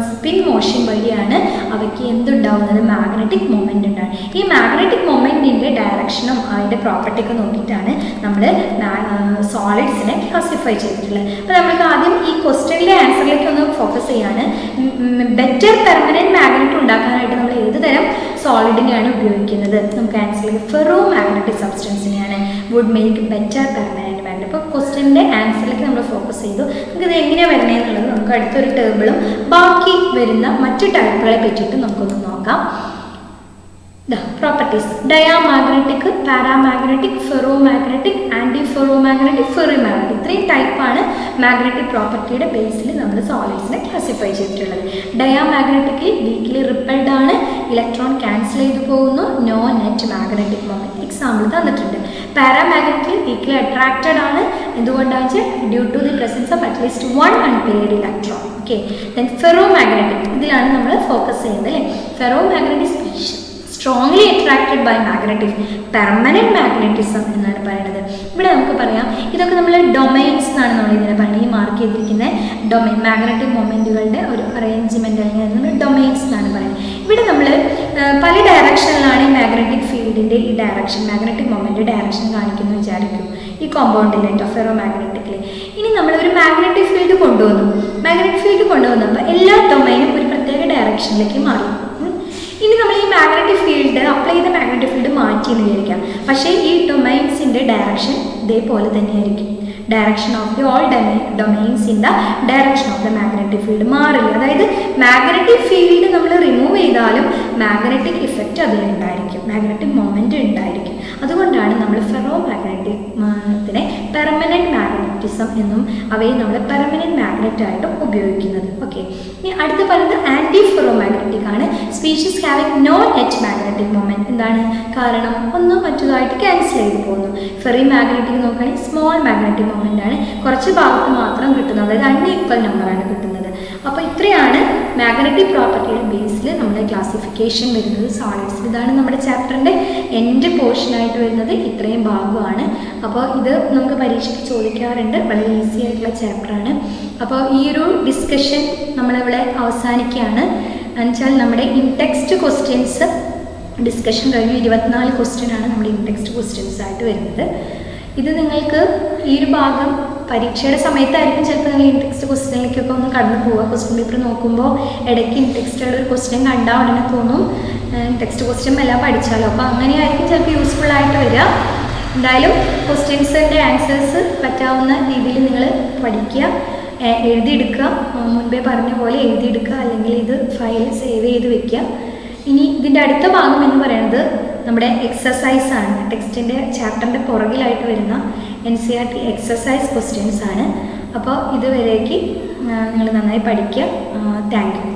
സ്പിൻ മോഷൻ വഴിയാണ് അവയ്ക്ക് എന്തുണ്ടാവുന്നത്, മാഗ്നറ്റിക് മൊമെൻ്റ് ഉണ്ടാകും. ഈ മാഗ്നറ്റിക് മൊമെൻറ്റിൻ്റെ ഡയറക്ഷനും അതിൻ്റെ പ്രോപ്പർട്ടിയൊക്കെ നോക്കിയിട്ടാണ് നമ്മൾ സോളിഡ്സിനെ ക്ലാസിഫൈ ചെയ്തിട്ടുള്ളത്. അപ്പോൾ നമുക്ക് ആദ്യം ഈ ക്വസ്റ്റ്യനിലെ ആൻസറിലേക്ക് ഒന്ന് ഫോക്കസ് ചെയ്യാണ്. ബെറ്റർ പെർമനൻറ്റ് മാഗ്നറ്റ് ഉണ്ടാക്കാനായിട്ട് നമ്മൾ ഏത് തരം സോളിഡിനെയാണ് ഉപയോഗിക്കുന്നത്? നമുക്ക് ആൻസറിലേക്ക് ഫെറോ മാഗ്നറ്റിക് സബ്സ്റ്റൻസിനെയാണ് would make better permanent magnet. അപ്പോൾ ക്വസ്റ്റ്യൻ്റെ ആൻസറിലേക്ക് നമ്മൾ ഫോക്കസ് ചെയ്തു. നമുക്കിത് എങ്ങനെയാണ് വരുന്നത് എന്നുള്ളത് നമുക്ക് അടുത്തൊരു ടേബിളും ബാക്കി വരുന്ന മറ്റു ടൈപ്പുകളെ പറ്റിയിട്ട് നമുക്കൊന്ന് നോക്കാം. properties: diamagnetic, paramagnetic, ferromagnetic, antiferromagnetic, ferrimagnetic. Three type ആണ് magnetic property യുടെ ബേസിൽ നമ്മൾ സോളിഡ്സിനെ ക്ലാസിഫൈ ചെയ്തിട്ടുള്ളത്. ഡയാമാഗ്നറ്റിക് വീക്കിലി റിപ്പൽഡ് ആണ്, ഇലക്ട്രോൺ ക്യാൻസൽ ചെയ്തു പോകുന്നു, no net magnetic moment. Example തന്നിട്ടുണ്ട്. പാരാമാഗ്നറ്റിക് വീക്കിലി അട്രാക്റ്റഡ് ആണ്, എന്തുകൊണ്ടാണെന്ന് വെച്ചാൽ due to the presence of at least one unpaired electron. Okay, then ferromagnetic, ഇതിലാണ് നമ്മൾ ഫോക്കസ് ചെയ്യുന്നത് അല്ലേ. Ferromagnetic strongly attracted by magnetic permanent magnetism എന്നാണ് പറയുന്നത്. ഇവിടെ നമുക്ക് പറയാം ഇതൊക്കെ നമ്മൾ ഡൊമൈൻസ് എന്നാണ് നമ്മൾ ഇതിനെ പറയുന്നത്. ഈ മാർക്ക് ചെയ്തിരിക്കുന്ന ഡൊമൈൻ മാഗ്നറ്റിക് മൊമെൻറ്റുകളുടെ ഒരു അറേഞ്ച്മെൻറ്റ് അല്ലെങ്കിൽ നമ്മൾ ഡൊമൈൻസ് എന്നാണ് പറയുന്നത്. ഇവിടെ നമ്മൾ പല ഡയറക്ഷനിലാണ് ഈ മാഗ്നറ്റിക് ഫീൽഡ് ഫീൽഡിൻ്റെ ഈ ഡയറക്ഷൻ, മാഗ്നറ്റിക് മൊമെൻ്റ് ഡയറക്ഷൻ കാണിക്കുന്നു വിചാരിക്കും ഈ കോമ്പൗണ്ടിൽ കേട്ടോ, ഫെറോ മാഗ്നറ്റിക്കിൽ. ഇനി നമ്മളൊരു മാഗ്നറ്റിക് ഫീൽഡ് കൊണ്ടുവന്നപ്പോൾ എല്ലാ ഡൊമൈനും ഒരു പ്രത്യേക ഡയറക്ഷനിലേക്ക് മാറി. ഇനി നമ്മൾ ഈ മാഗ്നറ്റിക് ഫീൽഡ് അപ്ലൈ ചെയ്ത മാഗ്നറ്റിക് ഫീൽഡ് മാറ്റി എന്ന് വിചാരിക്കാം. പക്ഷേ ഈ ഡൊമൈൻസിൻ്റെ ഡയറക്ഷൻ ഇതേപോലെ തന്നെയായിരിക്കും. Direction of the all domains in the direction of the magnetic field മാറില്ല. അതായത് മാഗ്നറ്റിക് ഫീൽഡ് നമ്മൾ റിമൂവ് ചെയ്താലും മാഗ്നറ്റിക് ഇഫക്റ്റ് അതിലുണ്ടായിരിക്കും, മാഗ്നറ്റിക് മൊമെൻ്റ് ഉണ്ടായിരിക്കും. അതുകൊണ്ടാണ് നമ്മൾ ഫെറോ മാഗ്നറ്റിനെ പെർമനൻറ്റ് മാഗ്നറ്റിസം എന്നും അവയെ നമ്മൾ പെർമനൻറ്റ് മാഗ്നറ്റ് ആയിട്ടും ഉപയോഗിക്കുന്നത്. ഓക്കെ, ഇനി അടുത്ത് പറയുന്നത് ആൻറ്റി ഫെറോ മാഗ്നറ്റിക് ആണ്. Species having no net magnetic moment. എന്താണ് കാരണം? ഒന്നും മറ്റൊന്നായിട്ട് ക്യാൻസൽ ചെയ്ത് പോകുന്നു. ഫെറി മാഗ്നറ്റിക് നോക്കുകയാണെങ്കിൽ സ്മോൾ മാഗ്നറ്റിക് മൊമെൻ്റ് ആണ്, കുറച്ച് ഭാഗത്ത് മാത്രം കിട്ടുന്നത്, അതായത് അൺഈക്വൽ നമ്പറാണ് കിട്ടുന്നത്. അപ്പോൾ ഇത്രയാണ് മാഗ്നറ്റിക് പ്രോപ്പർട്ടിയുടെ ബേസിൽ നമ്മുടെ ക്ലാസിഫിക്കേഷൻ വരുന്നത് സോളിഡ്സ്. ഇതാണ് നമ്മുടെ ചാപ്റ്ററിൻ്റെ എൻഡ് പോർഷനായിട്ട് വരുന്നത്, ഇത്രയും ഭാഗമാണ്. അപ്പോൾ ഇത് നമുക്ക് പരീക്ഷയ്ക്ക് ചോദിക്കാറുണ്ട്, വളരെ ഈസി ആയിട്ടുള്ള ചാപ്റ്ററാണ്. അപ്പോൾ ഈ ഒരു ഡിസ്കഷൻ നമ്മളിവിടെ അവസാനിക്കുകയാണ്. എന്നുവെച്ചാൽ നമ്മുടെ ഇൻടെക്സ്റ്റ് ക്വസ്റ്റ്യൻസ് ഡിസ്കഷൻ കഴിഞ്ഞു. 24 ക്വസ്റ്റ്യനാണ് നമ്മുടെ ഇൻടെക്സ്റ്റ് ക്വസ്റ്റ്യൻസ് ആയിട്ട് വരുന്നത്. ഇത് നിങ്ങൾക്ക് ഈ ഒരു ഭാഗം പരീക്ഷയുടെ സമയത്തായിരിക്കും ചിലപ്പോൾ നിങ്ങൾ ഇൻടെക്സ്റ്റ് ക്വസ്റ്റ്യനിലേക്കൊക്കെ ഒന്ന് കടന്നു പോവുക. ക്വസ്റ്റ്യൻ പേപ്പർ നോക്കുമ്പോൾ ഇടയ്ക്ക് ഇൻടെക്സ്റ്റുള്ള ഒരു ക്വസ്റ്റ്യൻ കണ്ടാൽ ഉടനെ തോന്നും ടെക്സ്റ്റ് ക്വസ്റ്റ്യൻ എല്ലാം പഠിച്ചാലോ. അപ്പോൾ അങ്ങനെയായിരിക്കും ചിലപ്പോൾ യൂസ്ഫുൾ ആയിട്ട് വരിക. എന്തായാലും ക്വസ്റ്റ്യൻസിൻ്റെ ആൻസേഴ്സ് പറ്റാവുന്ന രീതിയിൽ നിങ്ങൾ പഠിക്കുക, എഴുതിയെടുക്കുക. മുൻപേ പറഞ്ഞ പോലെ എഴുതിയെടുക്കുക, അല്ലെങ്കിൽ ഇത് ഫയൽ സേവ് ചെയ്ത് വെക്കുക. ഇനി ഇതിൻ്റെ അടുത്ത ഭാഗം എന്ന് പറയുന്നത് നമ്മുടെ എക്സസൈസ് ആണ്. ടെക്സ്റ്റിൻ്റെ ചാപ്റ്ററിൻ്റെ പുറകിലായിട്ട് വരുന്ന NCERT എക്സസൈസ് ക്വസ്റ്റ്യൻസ് ആണ്. അപ്പോൾ ഇതുവരേക്ക് നിങ്ങൾ നന്നായി പഠിക്കുക. Thank you.